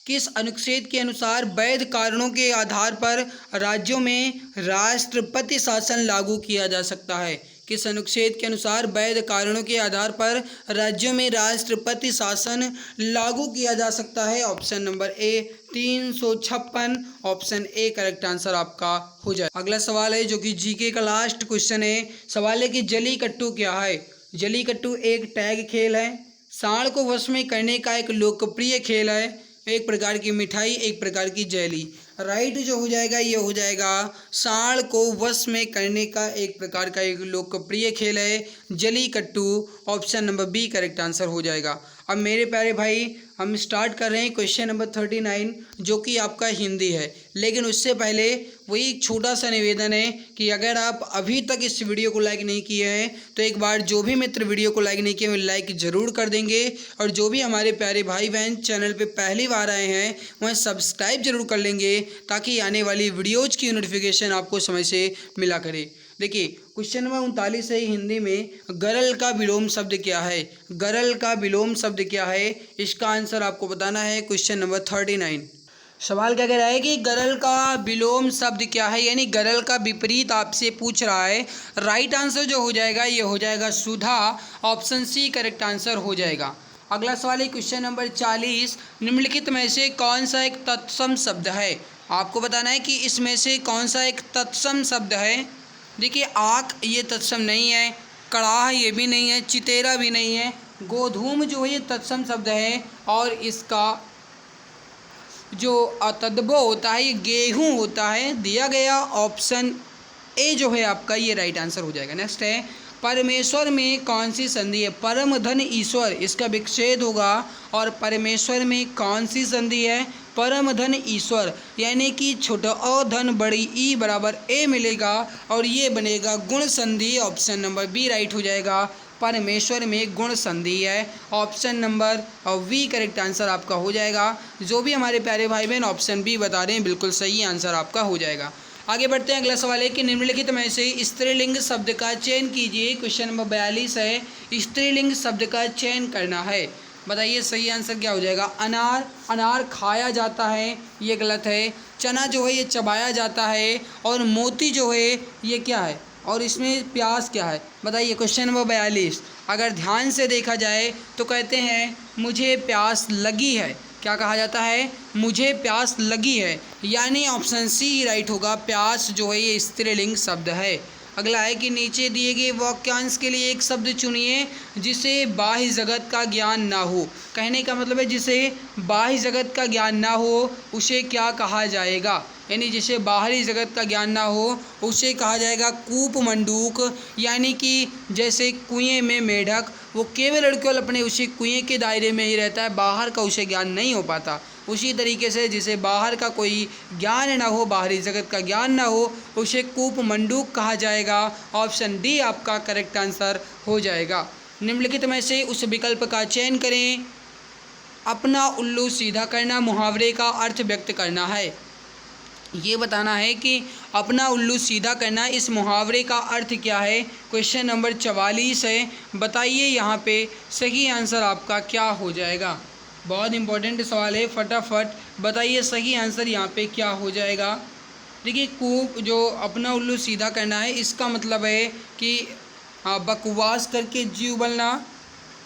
किस अनुच्छेद के अनुसार वैध कारणों के आधार पर राज्यों में राष्ट्रपति शासन लागू किया जा सकता है। किस अनुच्छेद के अनुसार वैध कारणों के आधार पर राज्यों में राष्ट्रपति शासन लागू किया जा सकता है? Option number A 356। Option A correct answer आपका हो जाए। अगला सवाल है जो कि जीके का लास्ट क्वेश्चन है। सवाल है कि जलीकट्टू क्या है? जलीकट्टू एक टैग खेल है, सांड को वश में करने का एक लोकप्रिय खेल है, एक प्रकार की मिठाई, एक प्रकार की जेली। राइट जो हो जाएगा ये हो जाएगा सांड को वश में करने का एक प्रकार का एक लोकप्रिय खेल है Jallikattu. Option number B correct answer हो जाएगा। अब मेरे प्यारे भाई हम स्टार्ट कर रहे हैं क्वेश्चन नंबर 39 जो कि आपका हिंदी है। लेकिन उससे पहले वही एक छोटा सा निवेदन है कि अगर आप अभी तक इस वीडियो को लाइक नहीं किए हैं तो एक बार जो भी मित्र वीडियो को लाइक नहीं किए हैं लाइक ज़रूर कर देंगे, और जो भी हमारे प्यारे भाई बहन चैनल पे पहली बार आए हैं वह सब्सक्राइब जरूर कर लेंगे ताकि आने वाली वीडियोज़ की नोटिफिकेशन आपको समय से मिला करे। देखिए क्वेश्चन नंबर 39 है हिंदी में, गरल का विलोम शब्द क्या है? गरल का विलोम शब्द क्या है? इसका आंसर आपको बताना है क्वेश्चन नंबर 39। सवाल क्या कह रहा है कि गरल का विलोम शब्द क्या है, यानी गरल का विपरीत आपसे पूछ रहा है। राइट आंसर जो हो जाएगा ये हो जाएगा सुधा। ऑप्शन सी करेक्ट आंसर हो जाएगा। अगला सवाल है क्वेश्चन नंबर 40, निम्नलिखित में से कौन सा एक तत्सम शब्द है? आपको बताना है कि इसमें से कौन सा एक तत्सम शब्द है। देखिए आँख ये तत्सम नहीं है, कड़ाह ये भी नहीं है, चितेरा भी नहीं है, गोधूम जो है ये तत्सम शब्द है, और इसका जो तद्भव होता है ये गेहूँ होता है। दिया गया ऑप्शन ए जो है आपका ये राइट आंसर हो जाएगा। नेक्स्ट है परमेश्वर में कौन सी संधि है? परम धन ईश्वर इसका विच्छेद होगा, और परमेश्वर में कौन सी संधि है? परम धन ईश्वर, यानी कि छोटा अ धन बड़ी ई बराबर ए मिलेगा और ये बनेगा गुण संधि। ऑप्शन नंबर बी राइट हो जाएगा। परमेश्वर में गुण संधि है। Option number B correct answer आपका हो जाएगा। जो भी हमारे प्यारे भाई बहन ऑप्शन बी बता रहे हैं बिल्कुल सही आंसर आपका हो जाएगा। आगे बढ़ते हैं। अगला सवाल है कि निम्नलिखित में से स्त्रीलिंग शब्द का चयन कीजिए। क्वेश्चन नंबर 42 है, स्त्रीलिंग शब्द का चयन करना है। बताइए सही आंसर क्या हो जाएगा? अनार, अनार खाया जाता है ये गलत है। चना जो है ये चबाया जाता है, और मोती जो है ये क्या है, और इसमें प्यास क्या है? बताइए क्वेश्चन नंबर 42 अगर ध्यान से देखा जाए तो कहते हैं मुझे प्यास लगी है। क्या कहा जाता है? मुझे प्यास लगी है, यानी ऑप्शन सी राइट होगा। प्यास जो है ये स्त्रीलिंग शब्द है। अगला है कि नीचे दिए गए वाक्यांश के लिए एक शब्द चुनिए जिसे बाह्य जगत का ज्ञान ना हो। कहने का मतलब है जिसे बाह्य जगत का ज्ञान ना हो उसे क्या कहा जाएगा? यानी जिसे बाहरी जगत का ज्ञान ना हो उसे कहा जाएगा कूप मंडूक। यानी कि जैसे कुएं में मेढक, वो केवल और केवल अपने उसी कुएं के दायरे में ही रहता है, बाहर का उसे ज्ञान नहीं हो पाता। उसी तरीके से जिसे बाहर का कोई ज्ञान ना हो, बाहरी जगत का ज्ञान ना हो, उसे कूप मंडूक कहा जाएगा। ऑप्शन डी आपका करेक्ट आंसर हो जाएगा। निम्नलिखित में से उस विकल्प का चयन करें। अपना उल्लू सीधा करना मुहावरे का अर्थ व्यक्त करना है। ये बताना है कि अपना उल्लू सीधा करना इस मुहावरे का अर्थ क्या है। क्वेश्चन नंबर 44 है। बताइए यहाँ पे सही आंसर आपका क्या हो जाएगा। बहुत इंपॉर्टेंट सवाल है, फटाफट बताइए सही आंसर यहाँ पे क्या हो जाएगा। देखिए कूप जो अपना उल्लू सीधा करना है इसका मतलब है कि बकवास करके जीव बनना,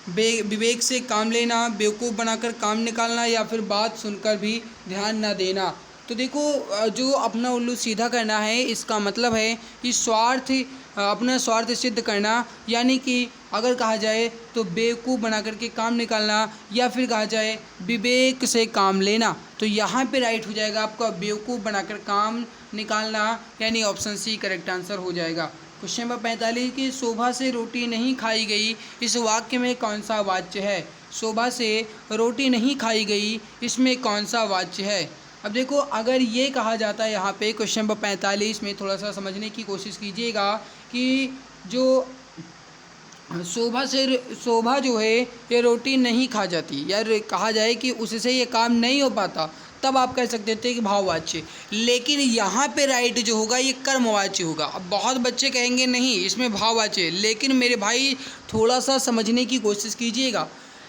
विवेक से काम लेना, बेवकूफ़ बनाकर काम निकालना, या फिर बात सुनकर भी ध्यान ना देना। तो देखो जो अपना उल्लू सीधा करना है इसका मतलब है कि अपना स्वार्थ सिद्ध करना, यानी कि अगर कहा जाए तो बेवकूफ़ बना करके काम निकालना, या फिर कहा जाए विवेक से काम लेना। तो यहाँ पे राइट हो जाएगा आपका बेवकूफ़ बनाकर काम निकालना, यानी ऑप्शन सी करेक्ट आंसर हो जाएगा। क्वेश्चन नंबर 45 की शोभा से रोटी नहीं खाई गई इस वाक्य में कौन सा वाच्य है? शोभा से रोटी नहीं खाई गई इसमें कौन सा वाच्य है? अब देखो अगर ये कहा जाता है यहाँ पे क्वेश्चन नंबर 45 में थोड़ा सा समझने की कोशिश कीजिएगा कि जो शोभा जो है ये रोटी नहीं खा जाती, या कहा जाए कि उससे ये काम नहीं हो पाता, तब आप कह सकते थे कि भाववाच्य। लेकिन यहाँ पे राइट जो होगा ये कर्मवाच्य होगा। अब बहुत बच्चे कहेंगे नहीं इसमें भाववाच्य, लेकिन मेरे भाई थोड़ा सा समझने की कोशिश कीजिएगा।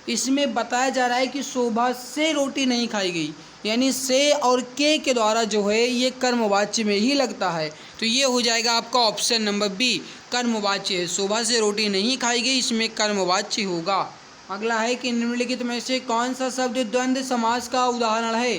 इसमें बताया जा रहा है कि शोभा से रोटी नहीं खाई गई, यानी से और के द्वारा जो है ये कर्मवाच्य में ही लगता है। तो ये हो जाएगा आपका ऑप्शन नंबर बी कर्मवाच्य है। सुबह से रोटी नहीं खाई गई, इसमें कर्मवाच्य होगा। अगला है कि निम्नलिखित में से कौन सा शब्द द्वंद्व समास का उदाहरण है।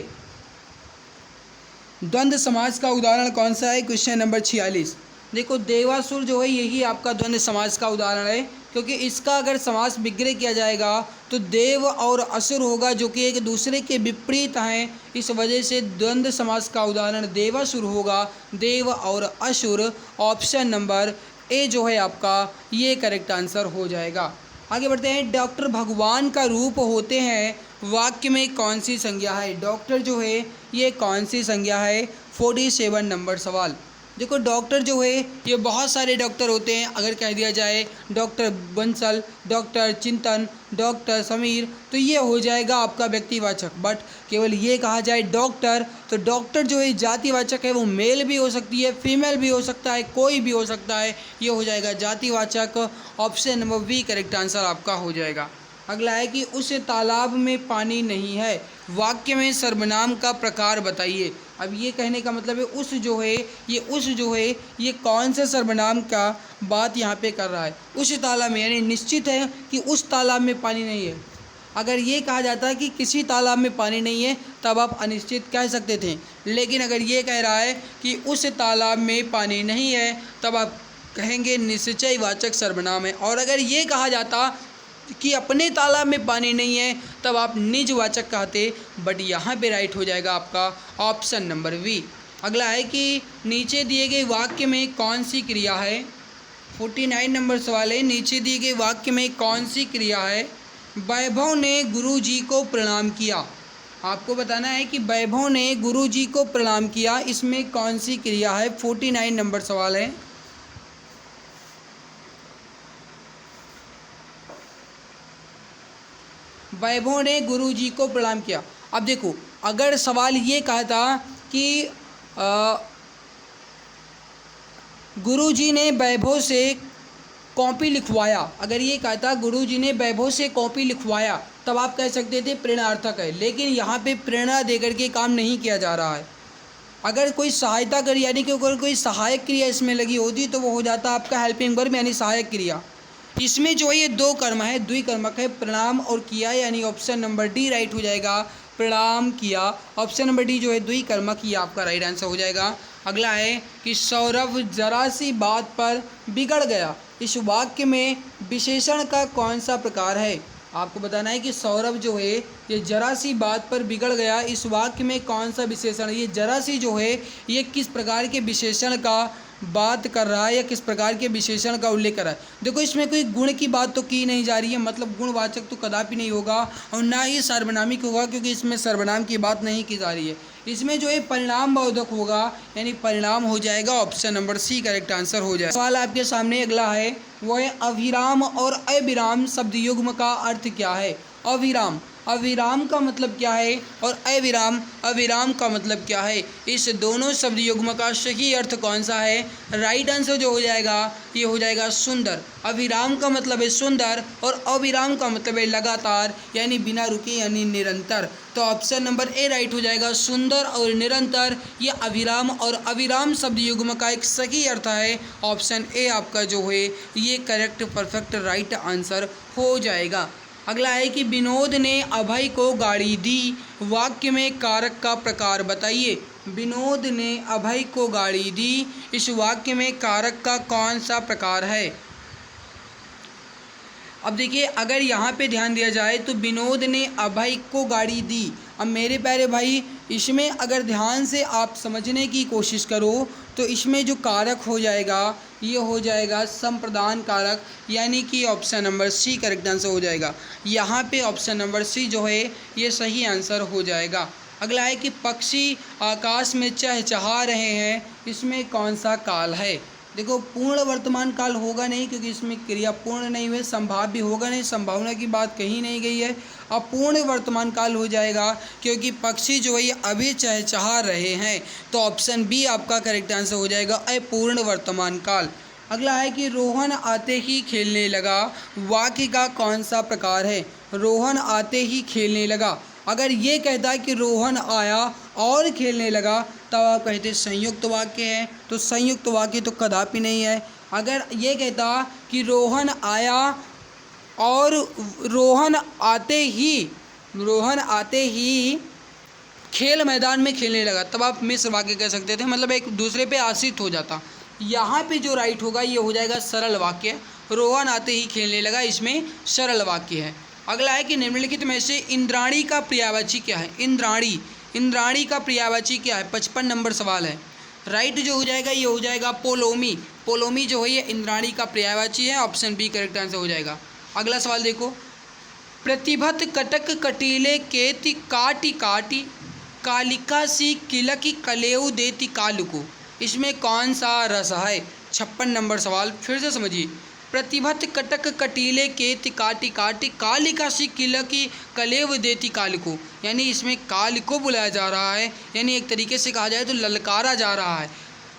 द्वंद्व समास का उदाहरण कौन सा है? Question number 46। देखो देवासुर जो है यही आपका द्वंद्व समास का उदाहरण है, क्योंकि इसका अगर समास विग्रह किया जाएगा तो देव और असुर होगा, जो कि एक दूसरे के विपरीत हैं। इस वजह से द्वंद्व समास का उदाहरण देवासुर होगा। देव और असुर, ऑप्शन नंबर ए जो है आपका ये करेक्ट आंसर हो जाएगा। आगे बढ़ते हैं। डॉक्टर भगवान का रूप होते हैं, वाक्य में कौन सी संज्ञा है? डॉक्टर जो है ये कौन सी संज्ञा है? 47 नंबर सवाल। देखो डॉक्टर जो है ये बहुत सारे डॉक्टर होते हैं। अगर कह दिया जाए डॉक्टर बंसल, डॉक्टर चिंतन, डॉक्टर समीर, तो ये हो जाएगा आपका व्यक्तिवाचक। बट केवल ये कहा जाए डॉक्टर, तो डॉक्टर जो है जातिवाचक है, वो मेल भी हो सकती है, फीमेल भी हो सकता है, कोई भी हो सकता है, ये हो जाएगा जातिवाचक। Option number B correct answer आपका हो जाएगा। अगला है कि उस तालाब में पानी नहीं है, वाक्य में सर्वनाम का प्रकार बताइए। अब ये कहने का मतलब है उस जो है ये कौन सा सर्वनाम का बात यहाँ पे कर रहा है? उस तालाब में, यानी निश्चित है कि उस तालाब में पानी नहीं है। अगर ये कहा जाता है कि किसी तालाब में पानी नहीं है तब आप अनिश्चित कह सकते थे, लेकिन अगर ये कह रहा है कि उस तालाब में पानी नहीं है तब आप कहेंगे निश्चयवाचक सर्वनाम है। और अगर ये कहा जाता कि अपने तालाब में पानी नहीं है तब आप निजवाचक कहते। बट यहाँ पे राइट हो जाएगा आपका ऑप्शन नंबर बी। अगला है कि नीचे दिए गए वाक्य में कौन सी क्रिया है? 49 नंबर सवाल है। नीचे दिए गए वाक्य में कौन सी क्रिया है? वैभव ने गुरुजी को प्रणाम किया। आपको बताना है कि वैभव ने गुरुजी को प्रणाम किया, इसमें कौन सी क्रिया है? 49 नंबर सवाल है। वैभव ने गुरुजी को प्रणाम किया। अब देखो अगर सवाल ये कहा था कि गुरुजी ने वैभव से कॉपी लिखवाया, अगर ये कहा था गुरुजी ने वैभव से कॉपी लिखवाया, तब आप कह सकते थे प्रेरणार्थक है। लेकिन यहाँ पे प्रेरणा देकर के काम नहीं किया जा रहा है। अगर कोई सहायता करी, यानी कि अगर कोई सहायक क्रिया इसमें लगी होती तो वो हो जाता आपका हेल्पिंग वर्ब, यानी सहायक क्रिया। इसमें जो है ये दो कर्म है, द्विकर्मक है, प्रणाम और किया, यानी ऑप्शन नंबर डी राइट हो जाएगा। प्रणाम किया, ऑप्शन नंबर डी जो है द्विकर्मक, ये आपका राइट आंसर हो जाएगा। अगला है कि सौरभ जरा सी बात पर बिगड़ गया, इस वाक्य में विशेषण का कौन सा प्रकार है? आपको बताना है कि सौरभ जो है ये जरा सी बात पर बिगड़ गया, इस वाक्य में कौन सा विशेषण? ये जरा सी जो है ये किस प्रकार के विशेषण का बात कर रहा है या किस प्रकार के विशेषण का उल्लेख कर रहा है? देखो इसमें कोई गुण की बात तो की नहीं जा रही है, मतलब गुणवाचक तो कदापि नहीं होगा और ना ही सर्वनामिक होगा, क्योंकि इसमें सर्वनाम की बात नहीं की जा रही है। इसमें जो है परिणाम बोधक होगा, यानी परिणाम हो जाएगा। Option number C correct answer हो जाएगा। सवाल आपके सामने अगला है, वो है अविराम और अविराम शब्द युग्म का अर्थ क्या है? अविराम, अविराम का मतलब क्या है और अविराम, अविराम का मतलब क्या है? इस दोनों शब्द युग्म का सही अर्थ कौन सा है? राइट आंसर जो हो जाएगा ये हो जाएगा सुंदर। अविराम का मतलब है सुंदर और अविराम का मतलब है लगातार, यानी बिना रुके, यानी निरंतर। तो ऑप्शन नंबर ए राइट हो जाएगा, सुंदर और निरंतर। ये अविराम और अविराम शब्द युग्म का एक सही अर्थ है। ऑप्शन ए आपका जो है ये करेक्ट परफेक्ट राइट आंसर हो जाएगा। अगला है कि विनोद ने अभय को गाड़ी दी, वाक्य में कारक का प्रकार बताइए। विनोद ने अभय को गाड़ी दी, इस वाक्य में कारक का कौन सा प्रकार है? अब देखिए अगर यहाँ पे ध्यान दिया जाए तो विनोद ने अभय को गाड़ी दी। अब मेरे प्यारे भाई इसमें अगर ध्यान से आप समझने की कोशिश करो तो इसमें जो कारक हो जाएगा ये हो जाएगा संप्रदान कारक, यानी कि option number C correct answer हो जाएगा। यहाँ पे ऑप्शन नंबर सी जो है ये सही आंसर हो जाएगा। अगला है कि पक्षी आकाश में चहचहा रहे हैं, इसमें कौन सा काल है? देखो पूर्ण वर्तमान काल होगा नहीं, क्योंकि इसमें क्रिया पूर्ण नहीं हुई, संभाव्य होगा नहीं, संभावना की बात कही नहीं गई है। अब पूर्ण वर्तमान काल हो जाएगा क्योंकि पक्षी जो है ये अभी चहचहा रहे हैं। तो ऑप्शन बी आपका करेक्ट आंसर हो जाएगा, अपूर्ण वर्तमान काल। अगला है कि रोहन आते ही खेलने लगा, वाक्य का कौन सा प्रकार है? रोहन आते ही खेलने लगा, अगर ये कहता है कि रोहन आया और खेलने लगा तब आप कहते संयुक्त वाक्य है, तो संयुक्त वाक्य तो कदापि नहीं है। अगर ये कहता कि रोहन आया और रोहन आते ही खेल मैदान में खेलने लगा, तब आप मिश्र वाक्य कह सकते थे, मतलब एक दूसरे पे आश्रित हो जाता। यहाँ पे जो राइट होगा ये हो जाएगा सरल वाक्य। रोहन आते ही खेलने लगा, इसमें सरल वाक्य है। अगला है कि निम्नलिखित में से इंद्राणी का पर्यायवाची क्या है। इंद्राणी का पर्यायवाची क्या है, 55 नंबर सवाल है। राइट जो हो जाएगा ये हो जाएगा पोलोमी। पोलोमी जो है ये इंद्राणी का पर्यायवाची है, ऑप्शन बी करेक्ट आंसर हो जाएगा। अगला सवाल देखो, प्रतिभत कटक कटीले केति काटी काटी कालिका सी किलकी कलेऊ देती कालुको, इसमें कौन सा रस है। 56 नंबर सवाल फिर से समझिए। प्रतिभत कटक कटीले केति काटी काटी कालिका सी किलकी कलेव देती कालुको, यानी इसमें काल को बुलाया जा रहा है, यानी एक तरीके से कहा जाए तो ललकारा जा रहा है।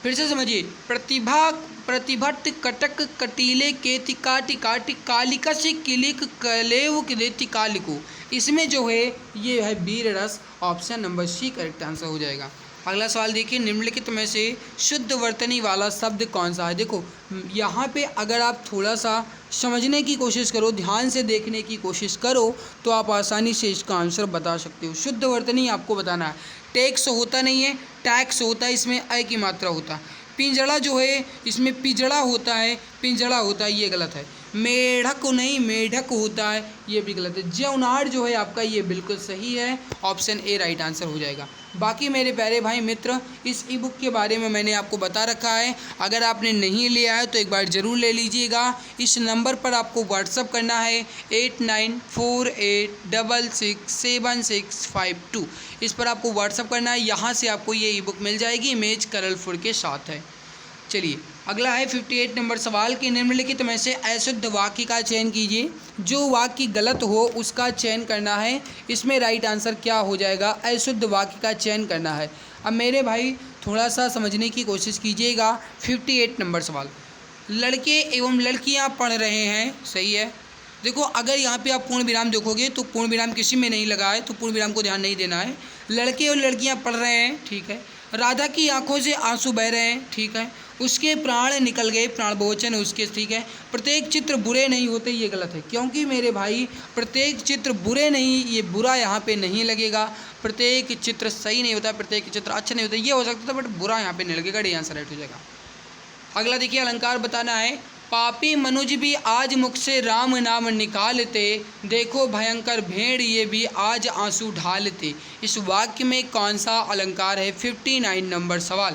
फिर से समझिए, प्रतिभट कटक कटीले केति काटी काटी कालिका से किलिक कलेव देती कालिको, इसमें जो है ये है वीर रस, option number C correct answer हो जाएगा। अगला सवाल देखिए, निम्नलिखित में से शुद्ध वर्तनी वाला शब्द कौन सा है। देखो यहाँ पे अगर आप थोड़ा सा समझने की कोशिश करो, ध्यान से देखने की कोशिश करो, तो आप आसानी से इसका आंसर बता सकते हो। शुद्ध वर्तनी आपको बताना है। टैक्स होता नहीं है, टैक्स होता है, इसमें अ की मात्रा होता है। पिंजड़ा जो है इसमें पिजड़ा होता है, पिंजड़ा होता है, ये गलत है। मेढक नहीं, मेढक होता है, ये भी गलत है। जौनार जो है आपका ये बिल्कुल सही है, ऑप्शन ए राइट आंसर हो जाएगा। बाकी मेरे प्यारे भाई मित्र, इस ई बुक के बारे में मैंने आपको बता रखा है। अगर आपने नहीं लिया है तो एक बार ज़रूर ले लीजिएगा। इस नंबर पर आपको व्हाट्सअप करना है 8948667652। इस पर आपको व्हाट्सअप करना है, यहाँ से आपको ये ई बुक मिल जाएगी, इमेज कलरफुल के साथ है। चलिए अगला है 58 नंबर सवाल कि निम्नलिखित में से अशुद्ध वाक्य का चयन कीजिए। जो वाक्य गलत हो उसका चयन करना है। इसमें राइट आंसर क्या हो जाएगा, अशुद्ध वाक्य का चयन करना है। अब मेरे भाई थोड़ा सा समझने की कोशिश कीजिएगा। 58 नंबर सवाल, लड़के एवं लड़कियां पढ़ रहे हैं, सही है। देखो अगर यहाँ पे आप पूर्ण विराम देखोगे तो पूर्ण विराम किसी में नहीं लगा है, तो पूर्ण विराम को ध्यान नहीं देना है। लड़के और लड़कियां पढ़ रहे हैं, ठीक है। राधा की आंखों से आंसू बह रहे हैं, ठीक है। उसके प्राण निकल गए, प्राण बहुवचन उसके, ठीक है। प्रत्येक चित्र बुरे नहीं होते, ये गलत है, क्योंकि मेरे भाई प्रत्येक चित्र बुरे नहीं, ये बुरा यहाँ पे नहीं लगेगा। प्रत्येक चित्र सही नहीं होता, प्रत्येक चित्र अच्छा नहीं होता, ये हो सकता था, बट बुरा यहाँ पे नहीं लगेगा, डी आंसर राइट हो जाएगा। अगला देखिए, अलंकार बताना है। पापी मनुज भी आज मुख से राम नाम निकालते, देखो भयंकर भेड़ ये भी आज आंसू ढालते। इस वाक्य में कौन सा अलंकार है। 59 नंबर सवाल,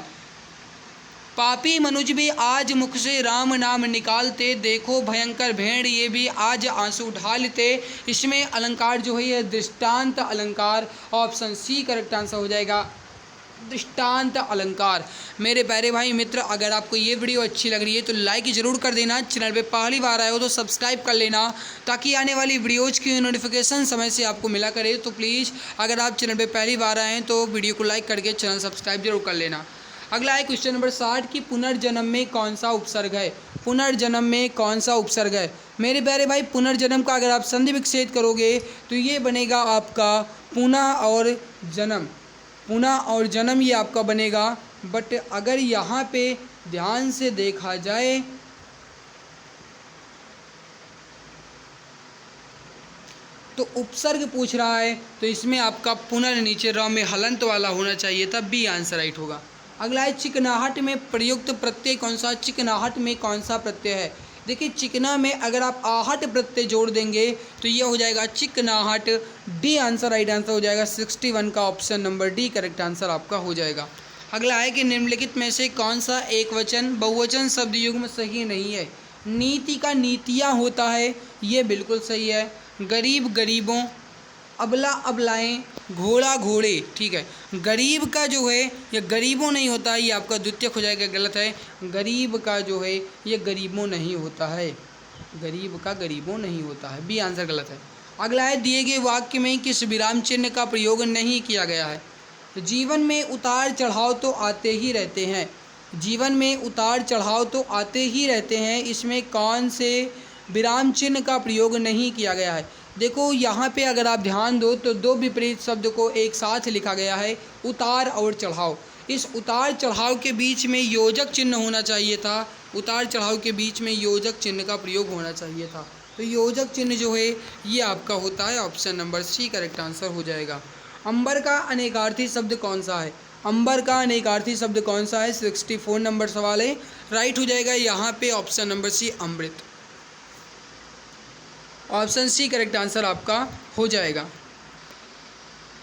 पापी मनुज भी आज मुख से राम नाम निकालते, देखो भयंकर भेड़ ये भी आज आंसू ढालते। इसमें अलंकार जो है ये दृष्टांत अलंकार, ऑप्शन सी करेक्ट आंसर हो जाएगा, दृष्टांत अलंकार। मेरे प्यारे भाई मित्र, अगर आपको ये वीडियो अच्छी लग रही है तो लाइक ज़रूर कर देना। चैनल पे पहली बार आए हो तो सब्सक्राइब कर लेना, ताकि आने वाली वीडियोज़ की नोटिफिकेशन समय से आपको मिला करे। तो प्लीज़ अगर आप चैनल पे पहली बार आए हैं तो वीडियो को लाइक करके चैनल सब्सक्राइब जरूर कर लेना। अगला है क्वेश्चन नंबर 60 की पुनर्जन्म में कौन सा उपसर्ग है। पुनर्जन्म में कौन सा उपसर्ग है। मेरे प्यारे भाई, पुनर्जन्म का अगर आप संधि विच्छेद करोगे तो ये बनेगा आपका पुनः और जन्म, पुनः और जन्म ये आपका बनेगा। बट अगर यहाँ पे ध्यान से देखा जाए तो उपसर्ग पूछ रहा है, तो इसमें आपका पुनर् नीचे र में हलंत वाला होना चाहिए, तब भी आंसर राइट होगा। अगला है चिकनाहट में प्रयुक्त प्रत्यय कौन सा। चिकनाहट में कौन सा प्रत्यय है। देखिए चिकना में अगर आप आहट प्रत्यय जोड़ देंगे तो ये हो जाएगा चिकनाहट, डी आंसर राइट आंसर हो जाएगा। 61 का option number D correct answer आपका हो जाएगा। अगला है कि निम्नलिखित में से कौन सा एक वचन बहुवचन शब्द युग्म सही नहीं है। नीति का नीतियाँ होता है, ये बिल्कुल सही है। गरीब गरीबों, अबला अबलाएँ, घोड़ा घोड़े, ठीक है। गरीब का जो है ये गरीबों नहीं होता है, ये आपका द्वितीयक हो जाएगा, गलत है। गरीब का जो है ये गरीबों नहीं होता है, गरीब का गरीबों नहीं होता है, बी आंसर गलत है। अगला है दिए गए वाक्य में किस विराम चिन्ह का प्रयोग नहीं किया गया है। जीवन में उतार चढ़ाव तो आते ही रहते हैं, जीवन में उतार चढ़ाव तो आते ही रहते हैं, इसमें कौन से विराम चिन्ह का प्रयोग नहीं किया गया है। देखो यहाँ पे अगर आप ध्यान दो तो दो विपरीत शब्द को एक साथ लिखा गया है, उतार और चढ़ाव। इस उतार चढ़ाव के बीच में योजक चिन्ह होना चाहिए था, उतार चढ़ाव के बीच में योजक चिन्ह का प्रयोग होना चाहिए था। तो योजक चिन्ह जो है ये आपका होता है option number C correct answer हो जाएगा। अंबर का अनेकार्थी शब्द कौन सा है? अंबर का अनेकार्थी शब्द कौन सा है? 64 नंबर सवाल है। राइट हो जाएगा यहाँ पे ऑप्शन नंबर सी अमृत। ऑप्शन सी करेक्ट आंसर आपका हो जाएगा।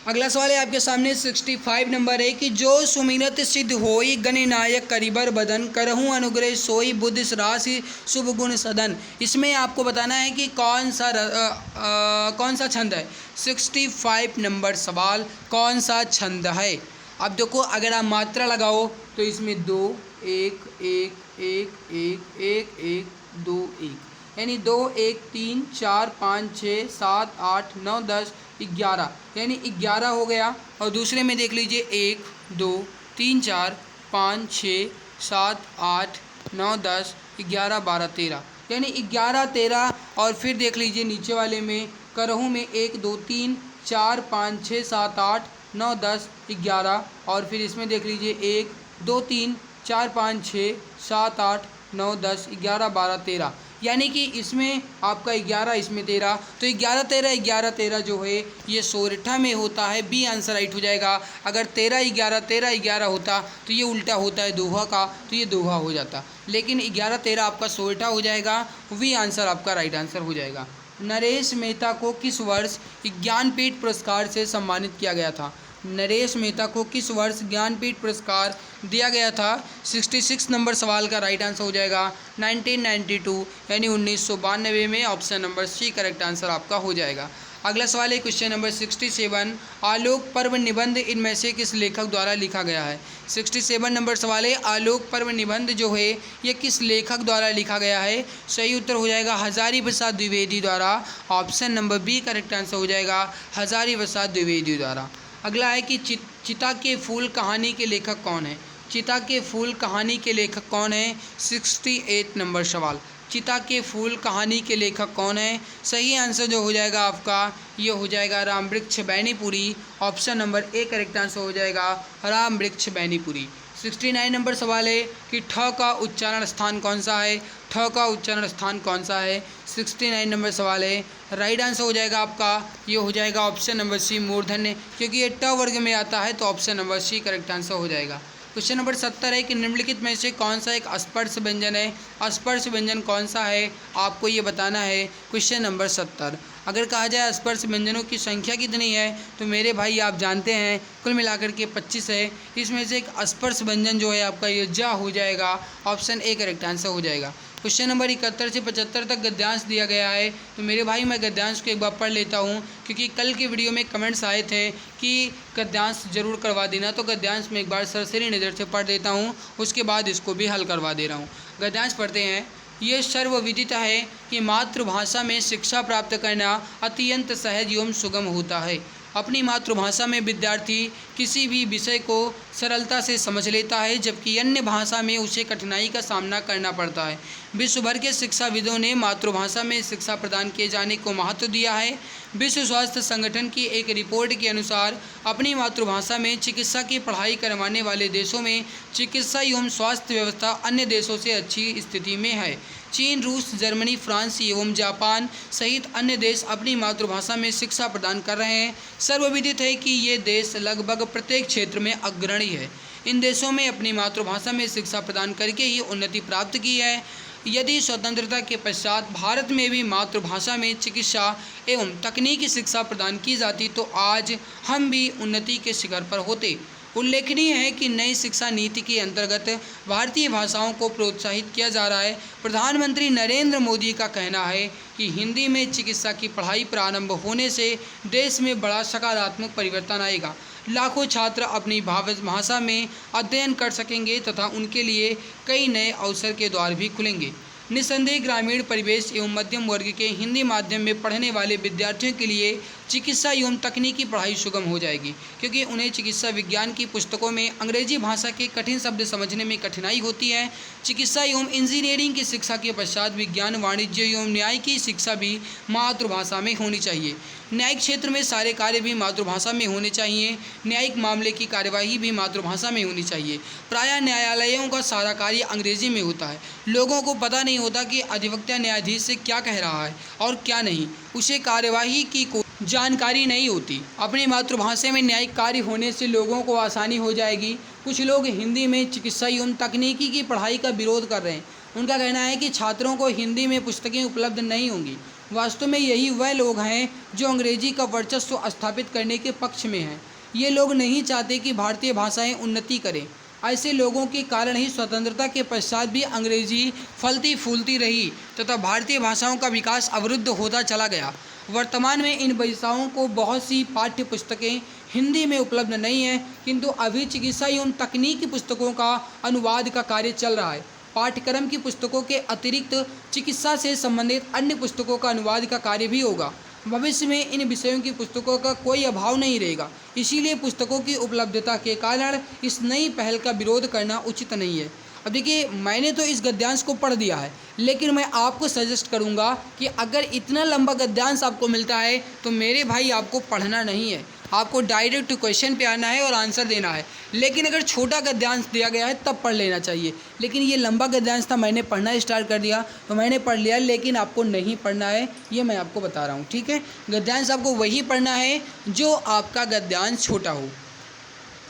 अगला सवाल है आपके सामने 65 नंबर है कि जो सुमिरत सिद्ध होई गणनायक करिबर बदन करहूँ अनुग्रह सोई बुद्धि राशि शुभ गुण सदन। इसमें आपको बताना है कि कौन सा छंद है। 65 नंबर सवाल कौन सा छंद है? अब देखो अगर आप मात्रा लगाओ तो इसमें 2 1 1 1 1 1 1 2 1 यानी 2 1 3 4 5 6 7 8 9 10 11 यानी 11 हो गया। और दूसरे में देख लीजिए 1 2 3 4 5 6 7 8 9 10 11 12 13 यानी 11 13। और फिर देख लीजिए नीचे वाले में करहूँ में 1 2 3 4 5 6 7 8 9 10 11। और फिर इसमें देख लीजिए 1 2 3 4 5 6 7 8 9 10 11 12 13 यानी कि इसमें आपका 11 इसमें 13। तो 11 13 11 13 जो है ये सोरठा में होता है। बी आंसर राइट हो जाएगा। अगर 13 11 13 11 होता तो ये उल्टा होता है दोहा का, तो ये दोहा हो जाता। लेकिन 11 13 आपका सोरठा हो जाएगा। वी आंसर आपका राइट आंसर हो जाएगा। नरेश मेहता को किस वर्ष ज्ञानपीठ पुरस्कार से सम्मानित किया गया था? नरेश मेहता को किस वर्ष ज्ञानपीठ पुरस्कार दिया गया था? 66 नंबर सवाल का राइट आंसर हो जाएगा 1992 यानी 1992 में। Option number C correct answer आपका हो जाएगा। अगला सवाल है क्वेश्चन नंबर 67 आलोक पर्व निबंध इनमें से किस लेखक द्वारा लिखा गया है? 67 नंबर सवाल है आलोक पर्व निबंध जो है ये किस लेखक द्वारा लिखा गया है? सही उत्तर हो जाएगा हजारी प्रसाद द्विवेदी द्वारा। Option number B correct answer हो जाएगा हजारी प्रसाद द्विवेदी द्वारा। अगला है कि चिता के फूल कहानी के लेखक कौन है? चिता के फूल कहानी के लेखक कौन है? 68 नंबर सवाल चिता के फूल कहानी के लेखक कौन है? सही आंसर जो हो जाएगा आपका ये हो जाएगा Ram Vriksh Benipuri. Option number A correct answer हो जाएगा राम वृक्ष बैनीपुरी। 69 नंबर सवाल है कि ठ का उच्चारण स्थान कौन सा है? ठ का उच्चारण स्थान कौन सा है? 69 नंबर सवाल है। राइट आंसर हो जाएगा आपका ये हो जाएगा ऑप्शन नंबर सी मूर्धन्य, क्योंकि ये ट वर्ग में आता है। तो option number C correct answer हो जाएगा। क्वेश्चन नंबर 70 है कि निम्नलिखित में से कौन सा एक स्पर्श व्यंजन है? स्पर्श व्यंजन कौन सा है आपको ये बताना है। क्वेश्चन नंबर 70 अगर कहा जाए स्पर्श व्यंजनों की संख्या कितनी है तो मेरे भाई आप जानते हैं कुल मिलाकर के 25 है। इसमें से एक स्पर्श व्यंजन जो है आपका ये जा हो जाएगा। ऑप्शन ए करेक्ट आंसर हो जाएगा। क्वेश्चन नंबर 71 से 75 तक गद्यांश दिया गया है। तो मेरे भाई मैं गद्यांश को एक बार पढ़ लेता हूँ, क्योंकि कल के वीडियो में कमेंट्स आए थे कि गद्यांश जरूर करवा देना। तो गद्यांश में एक बार सरसरी नज़र से पढ़ देता हूँ, उसके बाद इसको भी हल करवा दे रहा हूँ। गद्यांश पढ़ते हैं। ये सर्वविदित है कि मातृभाषा में शिक्षा प्राप्त करना अत्यंत सहज एवं सुगम होता है। अपनी मातृभाषा में विद्यार्थी किसी भी विषय को सरलता से समझ लेता है, जबकि अन्य भाषा में उसे कठिनाई का सामना करना पड़ता है। विश्व भर के शिक्षाविदों ने मातृभाषा में शिक्षा प्रदान किए जाने को महत्व दिया है। विश्व स्वास्थ्य संगठन की एक रिपोर्ट के अनुसार अपनी मातृभाषा में चिकित्सा की पढ़ाई करवाने वाले देशों में चिकित्सा एवं स्वास्थ्य व्यवस्था अन्य देशों से अच्छी स्थिति में है। चीन, रूस, जर्मनी, फ्रांस एवं जापान सहित अन्य देश अपनी मातृभाषा में शिक्षा प्रदान कर रहे हैं। सर्वविदित है कि ये देश लगभग प्रत्येक क्षेत्र में अग्रणी है। इन देशों में अपनी मातृभाषा में शिक्षा प्रदान करके ही उन्नति प्राप्त की है। यदि स्वतंत्रता के पश्चात भारत में भी मातृभाषा में चिकित्सा एवं तकनीकी शिक्षा प्रदान की जाती तो आज हम भी उन्नति के शिखर पर होते। उल्लेखनीय है कि नई शिक्षा नीति के अंतर्गत भारतीय भाषाओं को प्रोत्साहित किया जा रहा है। प्रधानमंत्री नरेंद्र मोदी का कहना है कि हिंदी में चिकित्सा की पढ़ाई प्रारंभ होने से देश में बड़ा सकारात्मक परिवर्तन आएगा। लाखों छात्र अपनी भाषा में अध्ययन कर सकेंगे तथा उनके लिए कई नए अवसर के द्वार भी खुलेंगे। निस्संदेह ग्रामीण परिवेश एवं मध्यम वर्ग के हिंदी माध्यम में पढ़ने वाले विद्यार्थियों के लिए चिकित्सा एवं तकनीकी पढ़ाई सुगम हो जाएगी, क्योंकि उन्हें चिकित्सा विज्ञान की पुस्तकों में अंग्रेजी भाषा के कठिन शब्द समझने में कठिनाई होती है। चिकित्सा एवं इंजीनियरिंग की शिक्षा के पश्चात विज्ञान, वाणिज्य एवं न्याय की शिक्षा भी मातृभाषा में होनी चाहिए। न्यायिक क्षेत्र में सारे कार्य भी मातृभाषा में होने चाहिए। न्यायिक मामले की कार्यवाही भी मातृभाषा में होनी चाहिए। प्रायः न्यायालयों का सारा कार्य अंग्रेजी में होता है। लोगों को पता नहीं होता कि अधिवक्ता न्यायाधीश से क्या कह रहा है और क्या नहीं, उसे कार्यवाही की कोई जानकारी नहीं होती। अपनी मातृभाषा में न्यायिक कार्य होने से लोगों को आसानी हो जाएगी। कुछ लोग हिंदी में चिकित्सा एवं तकनीकी की पढ़ाई का विरोध कर रहे हैं। उनका कहना है कि छात्रों को हिंदी में पुस्तकें उपलब्ध नहीं होंगी। वास्तव में यही वह लोग हैं जो अंग्रेजी का वर्चस्व स्थापित करने के पक्ष में हैं। ये लोग नहीं चाहते कि भारतीय भाषाएं उन्नति करें। ऐसे लोगों के कारण ही स्वतंत्रता के पश्चात भी अंग्रेजी फलती फूलती रही तथा भारतीय भाषाओं का विकास अवरुद्ध होता चला गया। वर्तमान में इन भाषाओं को बहुत सी पाठ्य पुस्तकें हिंदी में उपलब्ध नहीं हैं, किंतु अभी चिकित्सा एवं तकनीकी पुस्तकों का अनुवाद का कार्य चल रहा है। पाठ्यक्रम की पुस्तकों के अतिरिक्त चिकित्सा से संबंधित अन्य पुस्तकों का अनुवाद का कार्य भी होगा। भविष्य में इन विषयों की पुस्तकों का कोई अभाव नहीं रहेगा। इसीलिए पुस्तकों की उपलब्धता के कारण इस नई पहल का विरोध करना उचित नहीं है। अब देखिए, मैंने तो इस गद्यांश को पढ़ दिया है, लेकिन मैं आपको सजेस्ट करूंगा कि अगर इतना लंबा गद्यांश आपको मिलता है तो मेरे भाई आपको पढ़ना नहीं है, आपको डायरेक्ट क्वेश्चन पे आना है और आंसर देना है। लेकिन अगर छोटा गद्यांश दिया गया है तब पढ़ लेना चाहिए। लेकिन ये लंबा गद्यांश था, मैंने पढ़ना स्टार्ट कर दिया तो मैंने पढ़ लिया, लेकिन आपको नहीं पढ़ना है, ये मैं आपको बता रहा हूँ। ठीक है, गद्यांश आपको वही पढ़ना है जो आपका गद्यांश छोटा हो।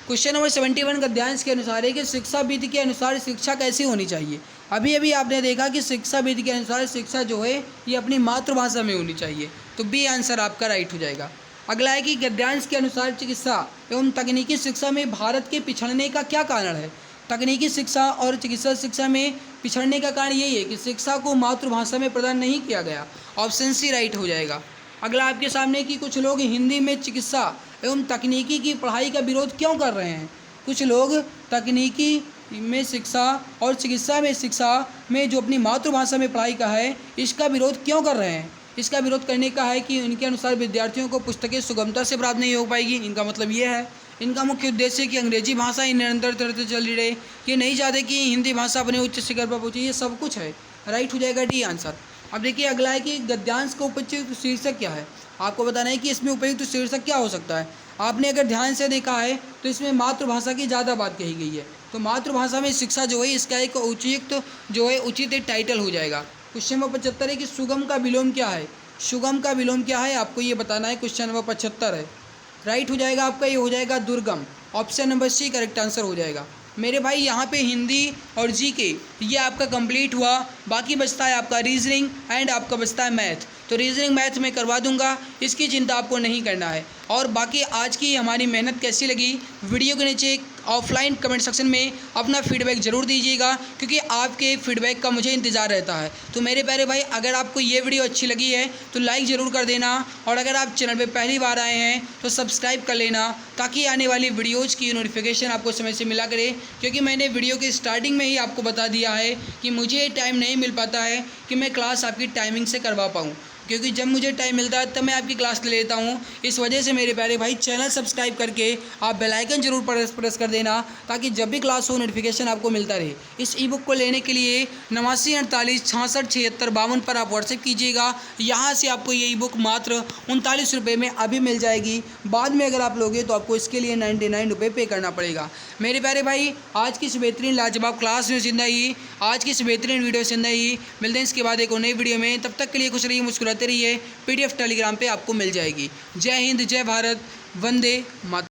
क्वेश्चन नंबर 71 गद्यांश के अनुसार है कि शिक्षा विधि के अनुसार शिक्षा कैसी होनी चाहिए। अभी अभी आपने देखा कि शिक्षा विधि के अनुसार शिक्षा जो है ये अपनी मातृभाषा में होनी चाहिए, तो बी आंसर आपका राइट हो जाएगा। अगला है कि गद्यांश के अनुसार चिकित्सा एवं तकनीकी शिक्षा में भारत के पिछड़ने का क्या कारण है। तकनीकी शिक्षा और चिकित्सा शिक्षा में पिछड़ने का कारण यही है कि शिक्षा को मातृभाषा में प्रदान नहीं किया गया। ऑप्शन सी राइट हो जाएगा। अगला आपके सामने कि कुछ लोग हिंदी में चिकित्सा एवं तकनीकी की पढ़ाई का विरोध क्यों कर रहे हैं। कुछ लोग तकनीकी में शिक्षा और चिकित्सा में शिक्षा में जो अपनी मातृभाषा में पढ़ाई का है इसका विरोध क्यों कर रहे हैं। इसका विरोध करने का है कि इनके अनुसार विद्यार्थियों को पुस्तकें सुगमता से प्राप्त नहीं हो पाएगी। इनका मतलब ये है, इनका मुख्य उद्देश्य है कि अंग्रेजी भाषा ही निरंतर तरह चल रही रहे। ये नहीं चाहते कि हिंदी भाषा अपने उच्च शिखर पर पहुँचे। ये सब कुछ है, राइट हो जाएगा डी आंसर। अब देखिए अगला है कि गद्यांश का उपयुक्त शीर्षक क्या है। आपको बताना है कि इसमें उपयुक्त शीर्षक क्या हो सकता है। आपने अगर ध्यान से देखा है तो इसमें मातृभाषा की ज़्यादा बात कही गई है, तो मातृभाषा में शिक्षा जो है इसका एक उचित टाइटल हो जाएगा। क्वेश्चन नंबर 75 है कि सुगम का विलोम क्या है। सुगम का विलोम क्या है आपको ये बताना है। क्वेश्चन नंबर 75 है, राइट हो जाएगा आपका, ये हो जाएगा दुर्गम। Option number C correct answer हो जाएगा। मेरे भाई यहाँ पे हिंदी और जीके ये आपका कंप्लीट हुआ। बाकी बचता है आपका रीजनिंग एंड आपका बचता है मैथ। तो रीजनिंग मैथ मैं करवा दूंगा, इसकी चिंता आपको नहीं करना है। और बाकी आज की हमारी मेहनत कैसी लगी, वीडियो के नीचे ऑफलाइन कमेंट सेक्शन में अपना फीडबैक ज़रूर दीजिएगा, क्योंकि आपके फीडबैक का मुझे इंतज़ार रहता है। तो मेरे प्यारे भाई, अगर आपको ये वीडियो अच्छी लगी है तो लाइक ज़रूर कर देना, और अगर आप चैनल पे पहली बार आए हैं तो सब्सक्राइब कर लेना, ताकि आने वाली वीडियोज़ की नोटिफिकेशन आपको समय से मिला करे। क्योंकि मैंने वीडियो के स्टार्टिंग में ही आपको बता दिया है कि मुझे टाइम नहीं मिल पाता है कि मैं क्लास आपकी टाइमिंग से करवा पाऊँ, क्योंकि जब मुझे टाइम मिलता है तब मैं आपकी क्लास ले लेता हूँ। इस वजह से मेरे प्यारे भाई चैनल सब्सक्राइब करके आप बेल आइकन जरूर प्रेस कर देना, ताकि जब भी क्लास हो नोटिफिकेशन आपको मिलता रहे। इस ई बुक को लेने के लिए 89 48 66 76 52 पर आप व्हाट्सएप कीजिएगा। यहाँ से आपको ये ई बुक मात्र 39 रुपये में अभी मिल जाएगी। बाद में अगर आप लोगे तो आपको इसके लिए 99 रुपये पे करना पड़ेगा। मेरे प्यारे भाई, आज की इस बेहतरीन लाजवाब क्लास में जिंदा ही, आज की इस बेहतरीन वीडियो से जिंदा ही मिलते हैं इसके बाद एक और नई वीडियो में। तब तक के लिए खुश रहिए, मुस्कुराते रहिए। PDF टेलीग्राम पे आपको मिल जाएगी। जय हिंद, जय भारत, वंदे मातरम।